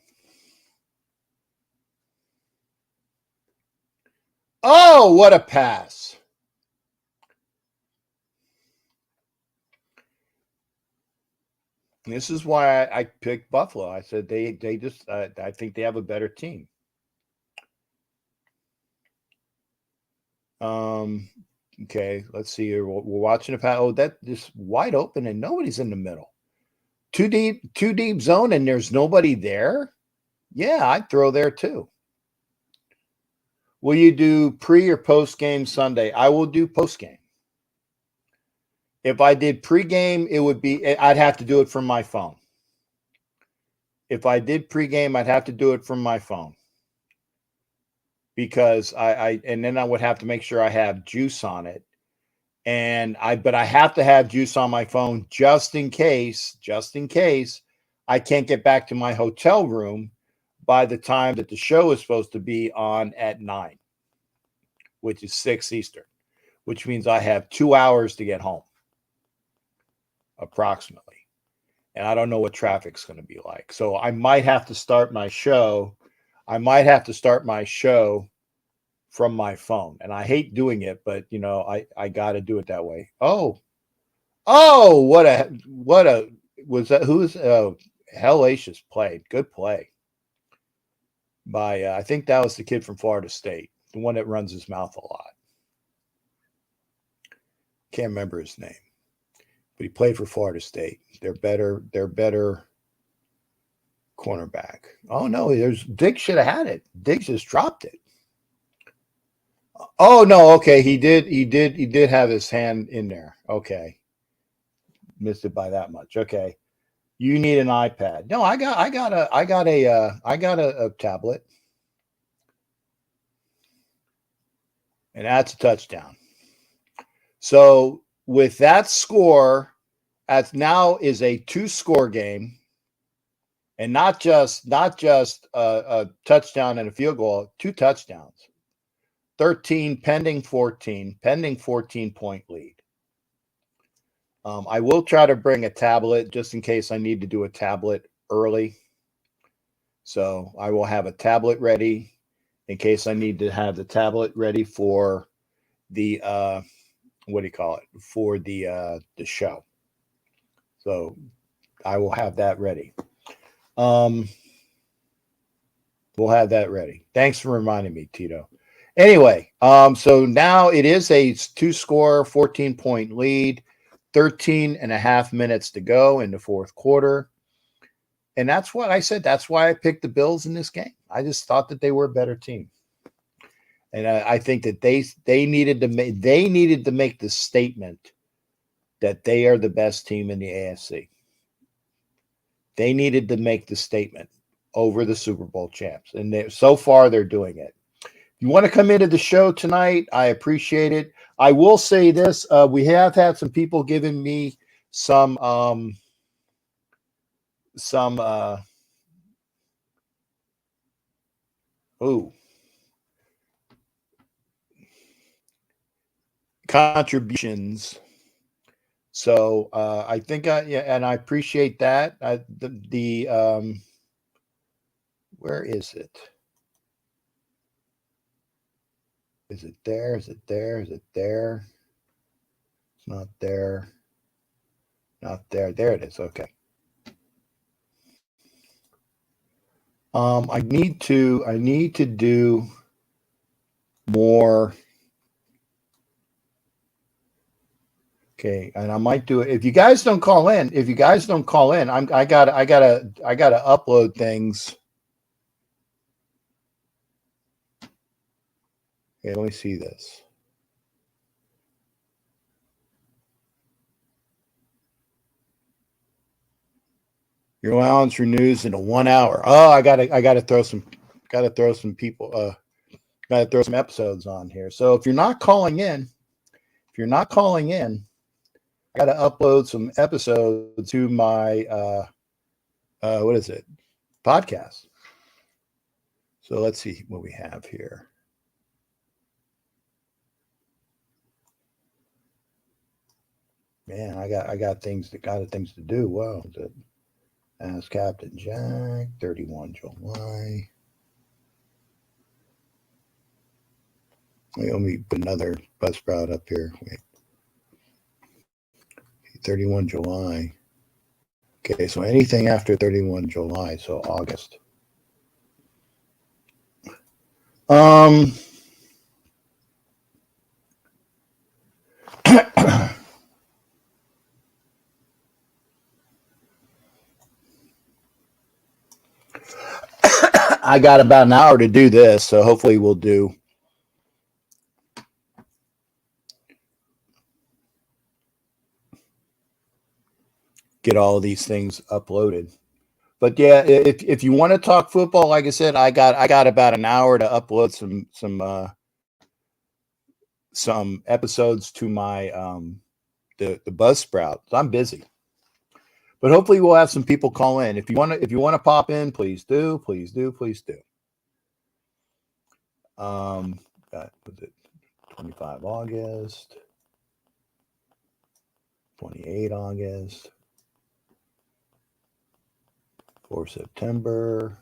Oh, what a pass. This is why I picked Buffalo. I said they just I think they have a better team. Okay, let's see here. We're watching a pass. Oh, that is wide open and nobody's in the middle. Too deep zone and there's nobody there. Yeah, I'd throw there too. Will you do pre or post game Sunday? I will do post game. If I did pregame, I'd have to do it from my phone. If I did pregame, I'd have to do it from my phone because and then I would have to make sure I have juice on it. But I have to have juice on my phone just in case I can't get back to my hotel room by the time that the show is supposed to be on at 9, which is 6 Eastern, which means I have 2 hours to get home approximately. And I don't know what traffic's going to be like. So I might have to start my show. From my phone. And I hate doing it, but I got to do it that way. Oh, was that? Who's Hellacious played? Good play by I think that was the kid from Florida State, the one that runs his mouth a lot. Can't remember his name, but he played for Florida State. They're better cornerback. Oh no, Diggs should have had it. Diggs just dropped it. Oh no, okay, he did have his hand in there. Okay. Missed it by that much. Okay. You need an iPad. No, I got a tablet. And that's a touchdown. So with that score, as now is a 2-score game, and not just a touchdown and a field goal, 2 touchdowns. 13 pending 14 point lead. I will try to bring a tablet just in case I need to do a tablet early. So I will have a tablet ready in case I need to have the tablet ready for the what do you call it? For the show. So I will have that ready. We'll have that ready. Thanks for reminding me, Tito. Anyway, so now it is a 2-score, 14-point lead, 13 and a half minutes to go in the fourth quarter. And that's what I said. That's why I picked the Bills in this game. I just thought that they were a better team. And I think that they needed to make the statement that they are the best team in the AFC. They needed to make the statement over the Super Bowl champs. And so far, they're doing it. If you want to come into the show tonight, I appreciate it. I will say this. We have had some people giving me some contributions. So I think and I appreciate that. Where is it? Is it there? Is it there? Is it there? It's not there. Not there. There it is. Okay. I need to do more. Okay, and I might do it if you guys don't call in. I gotta upload things. Okay, let me see this. Your allowance renews in 1 hour. Oh, I gotta throw some people. Gotta throw some episodes on here. So if you're not calling in, I gotta upload some episodes to my what is it? Podcast. So let's see what we have here. Man, I got things to do. Wow. Ask Captain Jack, 31 July. Wait, let me put another Buzzsprout up here. Wait. 31 July. Okay, so anything after 31 July, so August. I got about an hour to do this, so hopefully we'll get all of these things uploaded. But yeah, if you want to talk football, like I said, I got about an hour to upload some episodes to my the Buzzsprout. I'm busy. But hopefully we'll have some people call in. If you want to pop in, please do. Was it 25 August, 28 August, 4 September.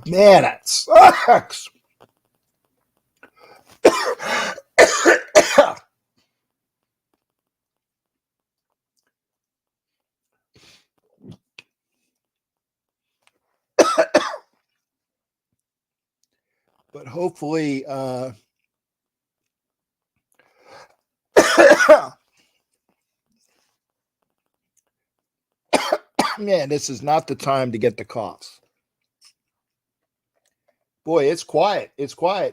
Man, that sucks. But hopefully, man, this is not the time to get the coughs. Boy, it's quiet.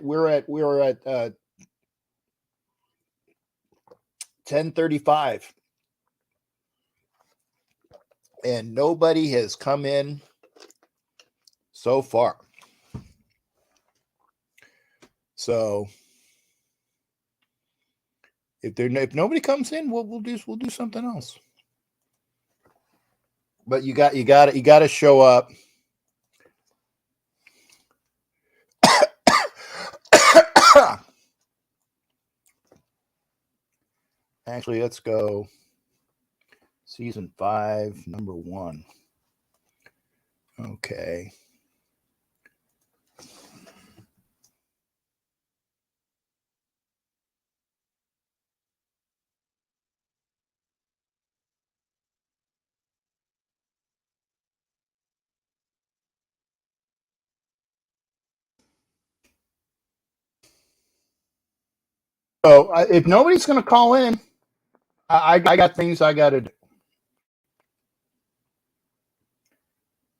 We're at 10:35, and nobody has come in so far. So if nobody comes in, we'll do something else. But you got to show up. Actually, let's go season 5, number 1. Okay. So if nobody's going to call in, I got things I got to do.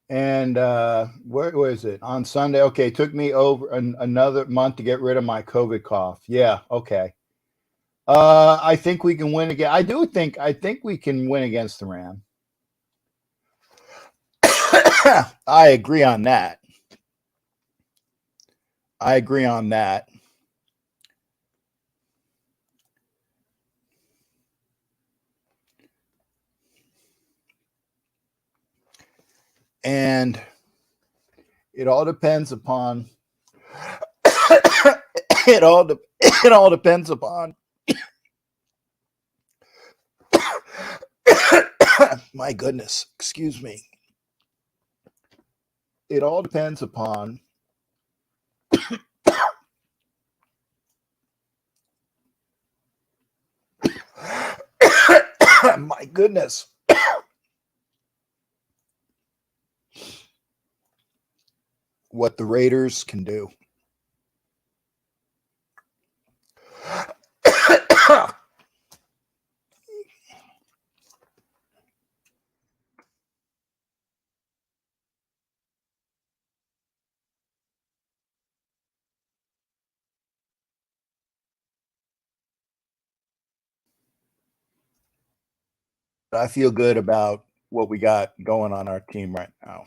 And where is it? On Sunday. Okay, it took me over another month to get rid of my COVID cough. Yeah, okay. I think we can win again. I think we can win against the Rams. I agree on that. And it all depends upon it all depends upon my goodness, excuse me. It all depends upon my goodness. What the Raiders can do. I feel good about what we got going on our team right now.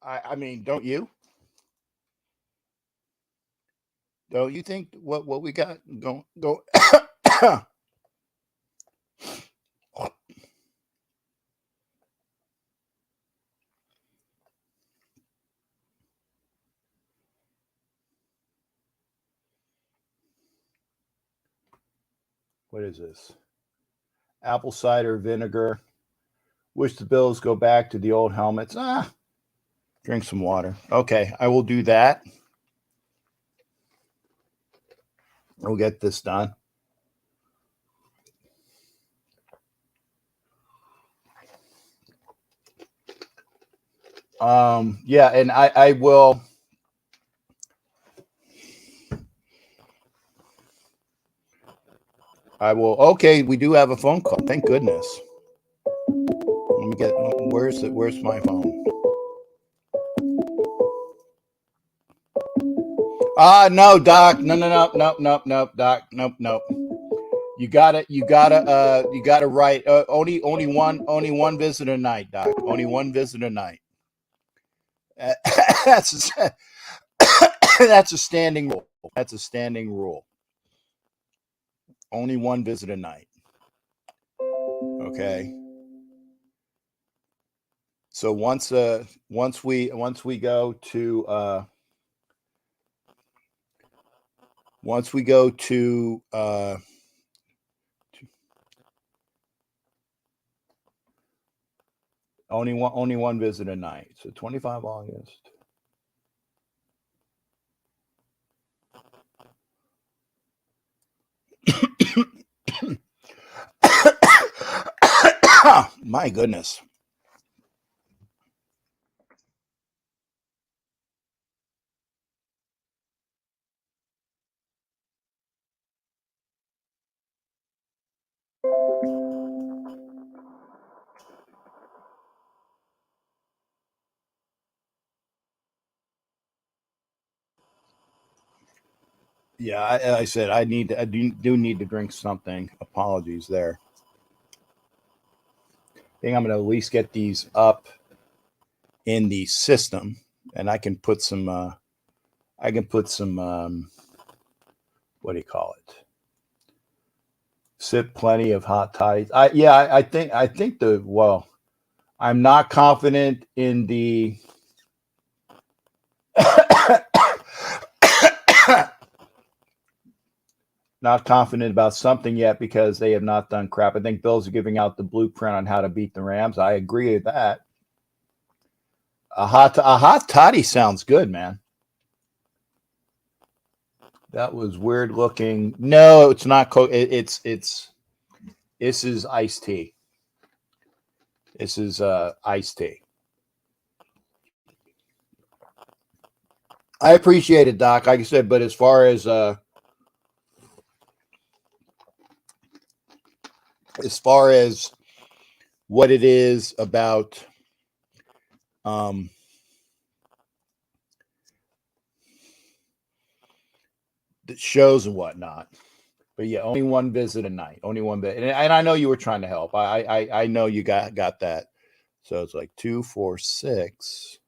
I mean, don't you? Don't you think what we got go? What is this? Apple cider vinegar. Wish the Bills go back to the old helmets. Drink some water. Okay, I will do that. We'll get this done. Yeah, and I will. Okay, we do have a phone call. Thank goodness. Let me get. Where's my phone? No, Doc. No, Doc. Nope. You gotta write. Only one visitor a night, Doc. Only one visitor a night. That's a standing rule. That's a standing rule. Only one visit a night. Okay. So once we go to only one visit a night. So 25 August. My goodness. Yeah, I said I do need to drink something. Apologies there. I think I'm going to at least get these up in the system, and I can put some. What do you call it? Sip plenty of hot toddies. I think I'm not confident in the not confident about something yet because they have not done crap. I think Bills are giving out the blueprint on how to beat the Rams. I agree with that. A hot toddy sounds good, man. That was weird looking. No, it's not. It's this is iced tea. This is iced tea. I appreciate it, Doc. Like I said, but as far as what it is about the shows and whatnot. But yeah, only one visit a night. Only one visit. And I know you were trying to help. I know you got that. So it's like 2, 4, 6.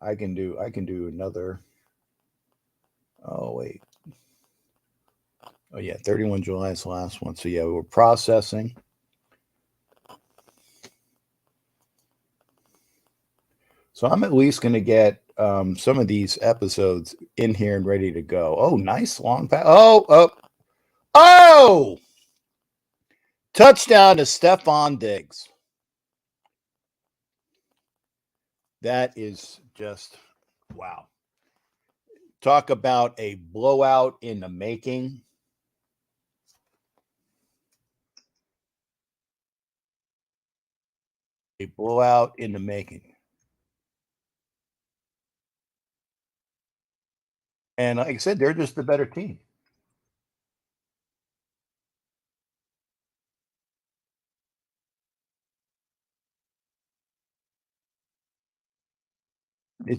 I can do another. Oh wait. Oh yeah, 31 July is the last one. So yeah, we're processing. So I'm at least going to get some of these episodes in here and ready to go. Oh, nice long pass. Oh! Touchdown to Stephon Diggs. That is just wow. Talk about a blowout in the making. A blowout in the making. And like I said, they're just the better team.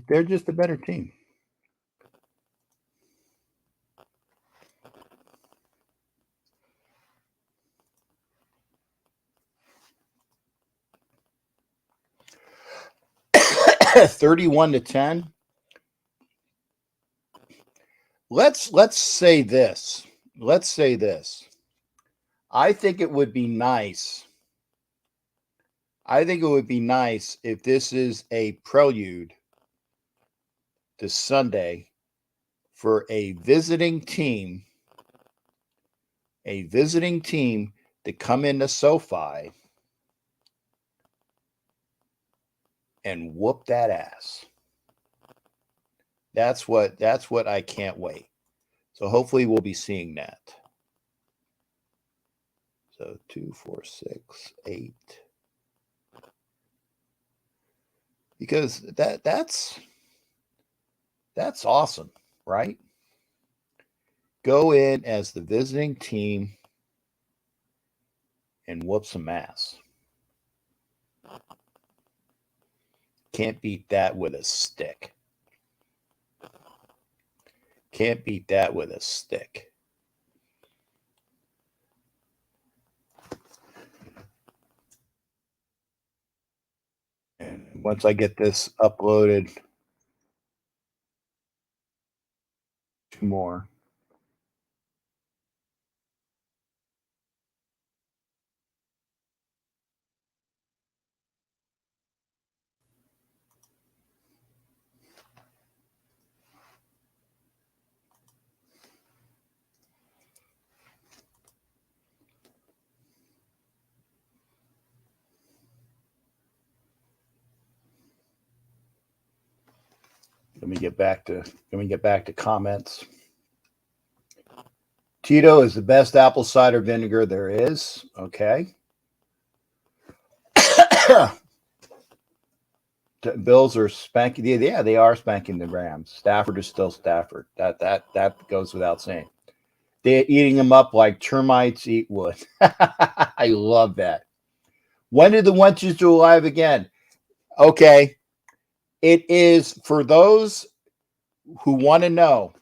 They're just a better team. $31-10. Let's say this. Let's say this. I think it would be nice. I think it would be nice if this is a prelude to Sunday for a visiting team to come into SoFi and whoop that ass. That's what I can't wait. So hopefully we'll be seeing that. So 2, 4, 6, 8. Because that's awesome, right? Go in as the visiting team and whoop some ass. Can't beat that with a stick. Can't beat that with a stick. And once I get this uploaded, 2 more. Let me get back to comments. Tito is the best apple cider vinegar there is. Okay. Bills are spanking. Yeah, they are spanking the Rams. Stafford is still Stafford. That goes without saying. They're eating them up like termites eat wood. I love that. When did the wenches do alive again? Okay. It is for those who want to know.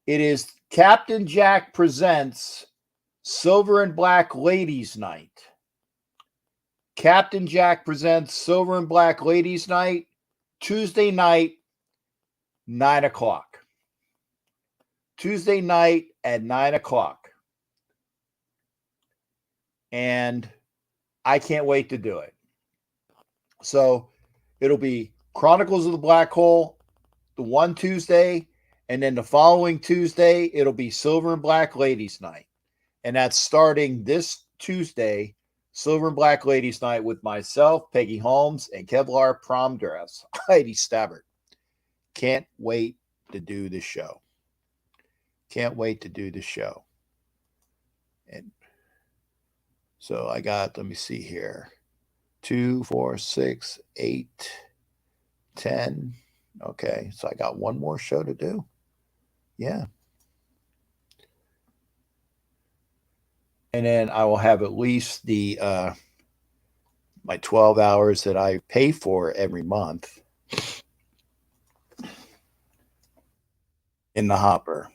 It is Captain Jack presents Silver and Black Ladies Night. Captain Jack presents Silver and Black Ladies Night, Tuesday night, 9:00. Tuesday night at 9:00. and I can't wait to do it. So it'll be Chronicles of the Black Hole, the one Tuesday, and then the following Tuesday, it'll be Silver and Black Ladies Night. And that's starting this Tuesday, Silver and Black Ladies Night with myself, Peggy Holmes, and Kevlar Prom Dress, Heidi Stabbert. Can't wait to do the show. Can't wait to do the show. And so I got, let me see here, 2, 4, 6, 8, 10. Okay, so I got one more show to do. Yeah. And then I will have at least the my 12 hours that I pay for every month in the hopper.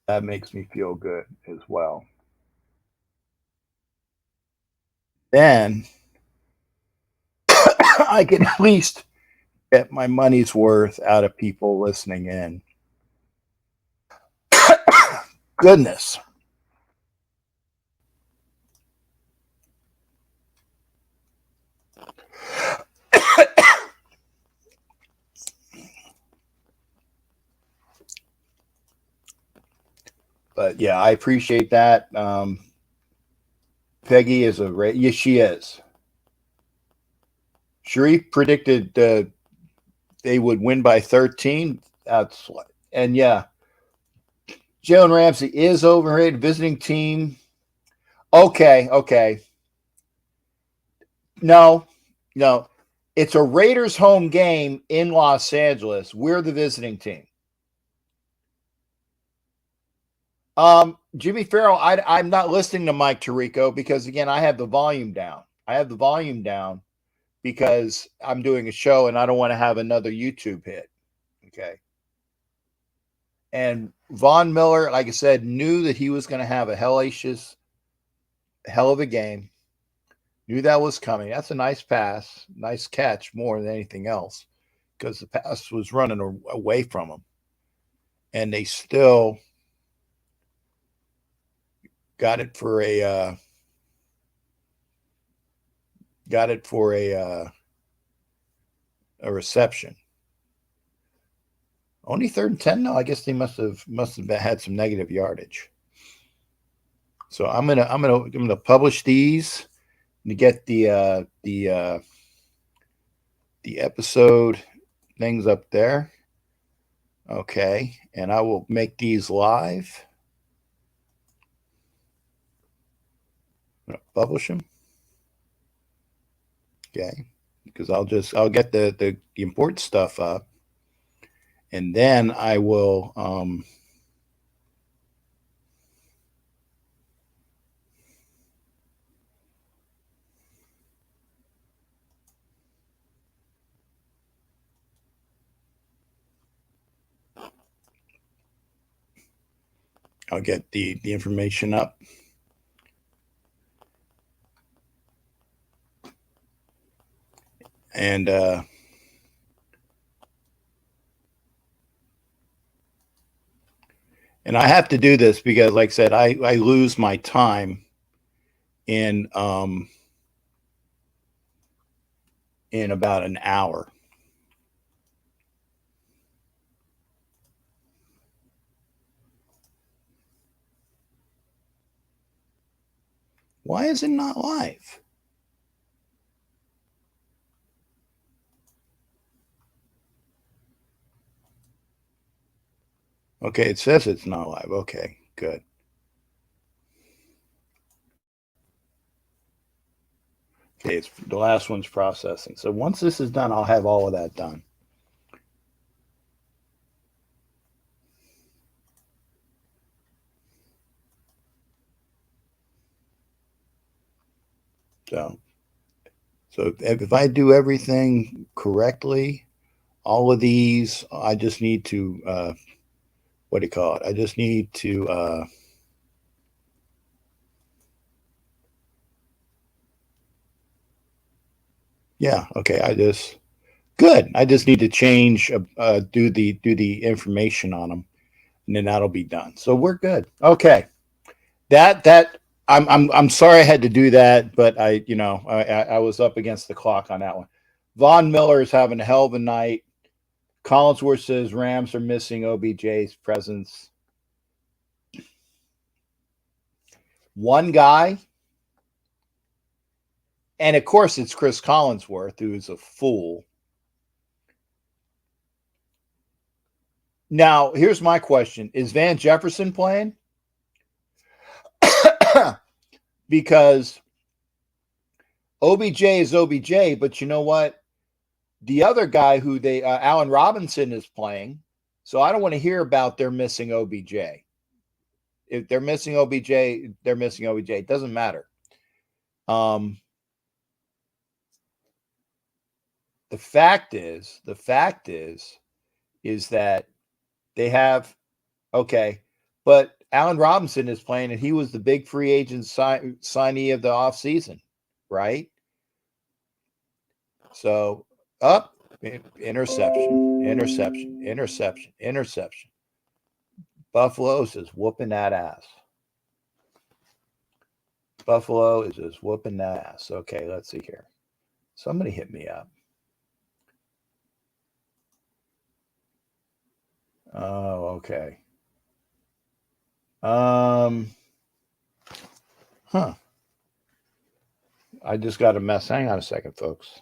That makes me feel good as well. Then I can at least get my money's worth out of people listening in. Goodness. But yeah, I appreciate that. Peggy is yes, she is. Sharif predicted they would win by 13. And yeah, Jalen Ramsey is overrated. Visiting team. Okay. No. It's a Raiders home game in Los Angeles. We're the visiting team. Jimmy Farrell, I'm not listening to Mike Tirico because, again, I have the volume down. Because I'm doing a show and I don't want to have another YouTube hit. Okay. And Von Miller, like I said, knew that he was going to have a hell of a game. Knew that was coming. That's a nice pass, nice catch more than anything else because the pass was running away from him. And they still got it for a reception. Only 3rd and 10. No, I guess they must have had some negative yardage. So I'm gonna publish these to get the episode things up there. Okay, and I will make these live. I'm gonna publish them. Okay, because I'll get the important stuff up, and then I will I'll get the information up. And I have to do this because, like I said, I lose my time in about an hour. Why is it not live? Okay, it says it's not live. Okay, good. Okay, it's the last one's processing. So once this is done, I'll have all of that done. So if I do everything correctly, all of these, I just need to, what do you call it? I just need to, yeah, okay. I just Good. I just need to change, do the information on them, and then that'll be done. So we're good. Okay. I'm sorry I had to do that, but I was up against the clock on that one. Von Miller is having a hell of a night. Collinsworth says Rams are missing OBJ's presence. One guy, and of course it's Chris Collinsworth, who is a fool. Now, here's my question. Is Van Jefferson playing? Because OBJ is OBJ, but you know what? The other guy who Allen Robinson is playing, so I don't want to hear about they're missing OBJ. If they're missing OBJ, they're missing OBJ. It doesn't matter. The fact is that they have, okay, but Allen Robinson is playing, and he was the big free agent signee of the offseason, right? So up, interception. Buffalo's is whooping that ass. Buffalo is just whooping that ass. Okay, let's see here. Somebody hit me up. Oh, okay. I just got a mess. Hang on a second, folks.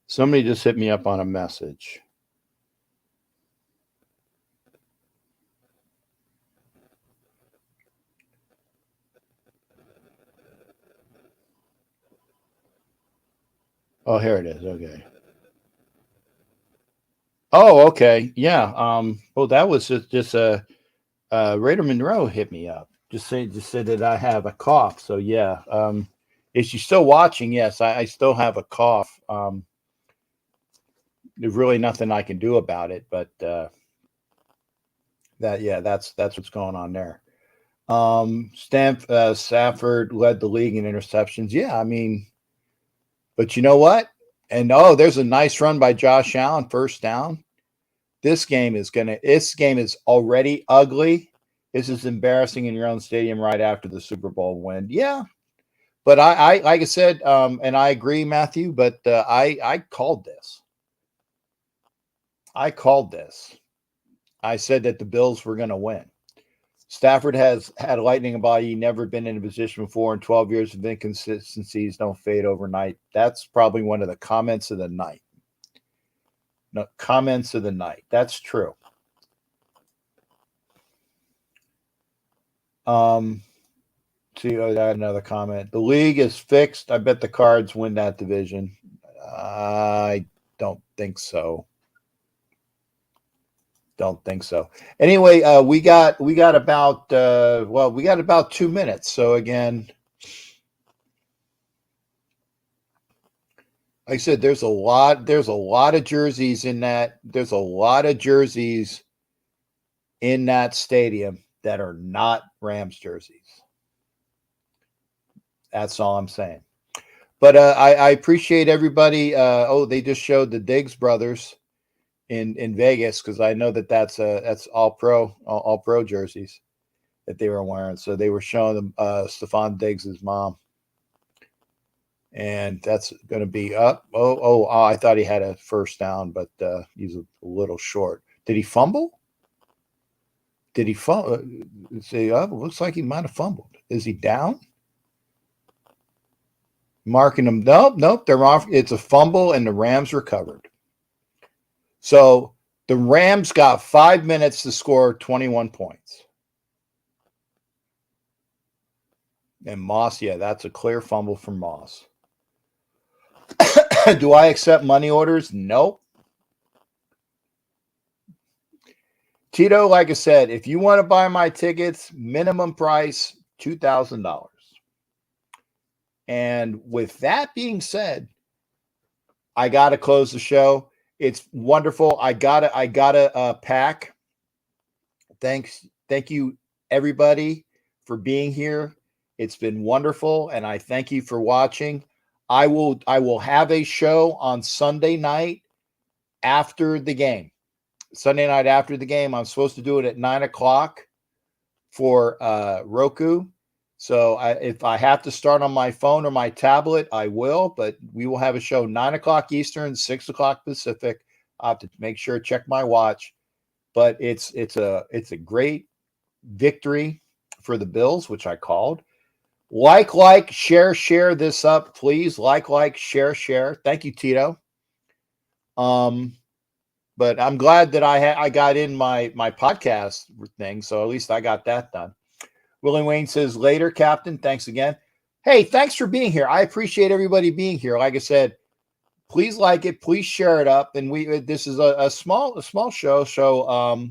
Somebody just hit me up on a message. Oh, here it is. Okay. Oh, okay. Yeah. Well, that was just Raider Monroe hit me up. Just said that I have a cough. So yeah. Is she still watching? Yes, I still have a cough. There's really nothing I can do about it, but that's what's going on there. Stafford led the league in interceptions. Yeah, I mean, but you know what? And there's a nice run by Josh Allen, first down. This game is already ugly. This is embarrassing in your own stadium right after the Super Bowl win. Yeah. But I like I said, and I agree, Matthew, but I called this. I said that the Bills were going to win. Stafford has had lightning body, never been in a position before, and 12 years of inconsistencies don't fade overnight. That's probably one of the comments of the night. No, comments of the night. That's true. See, I got another comment. The league is fixed. I bet the Cards win that division. I don't think so. Anyway, we got about 2 minutes. So again, like I said, there's a lot of jerseys in that. There's a lot of jerseys in that stadium that are not Rams jerseys. That's all I'm saying. But I appreciate everybody. They just showed the Diggs brothers in Vegas, because I know that's all pro jerseys that they were wearing. So they were showing them Stephon Diggs' mom, and that's going to be up. I thought he had a first down, but he's a little short. Did he fumble? Looks like he might have fumbled. Is he down? Marking him. Nope. They're off. It's a fumble, and the Rams recovered. So the Rams got 5 minutes to score 21 points. And Moss, that's a clear fumble from Moss. Do I accept money orders? Nope. Tito, like I said, if you want to buy my tickets, minimum price $2,000. And with that being said, I got to close the show. It's wonderful. I got a pack Thank you, everybody, for being here. It's been wonderful, and I thank you for watching. I will have a show on Sunday night after the game. Sunday night after the game. I'm supposed to do it at 9:00 for Roku. So if I have to start on my phone or my tablet, I will. But we will have a show 9:00 Eastern, 6:00 Pacific. I have to make sure check my watch. But it's a great victory for the Bills, which I called. Like, share this up, please. Like, share. Thank you, Tito. But I'm glad that I got in my podcast thing, so at least I got that done. Willie Wayne says, later, Captain. Thanks again. Hey, thanks for being here. I appreciate everybody being here. Like I said, please like it, please share it up. And this is a small show. So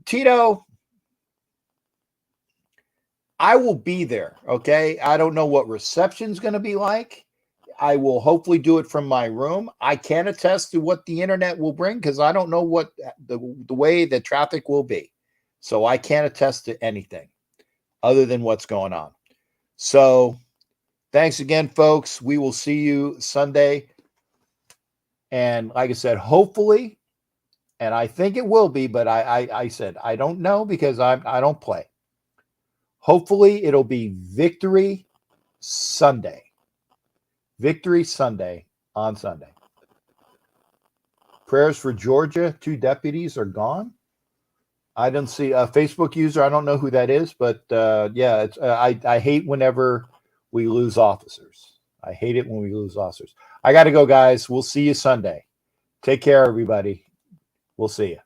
Tito, I will be there. Okay. I don't know what reception's going to be like. I will hopefully do it from my room. I can attest to what the internet will bring because I don't know what the way the traffic will be. So I can't attest to anything other than what's going on. So thanks again, folks. We will see you Sunday. And like I said, hopefully, and I think it will be, but I said I don't know because I don't play. Hopefully it'll be Victory Sunday. Victory Sunday on Sunday. Prayers for Georgia. 2 deputies are gone. I don't see a Facebook user. I don't know who that is, but yeah, it's I hate whenever we lose officers. I hate it when we lose officers. I got to go, guys. We'll see you Sunday. Take care, everybody. We'll see you.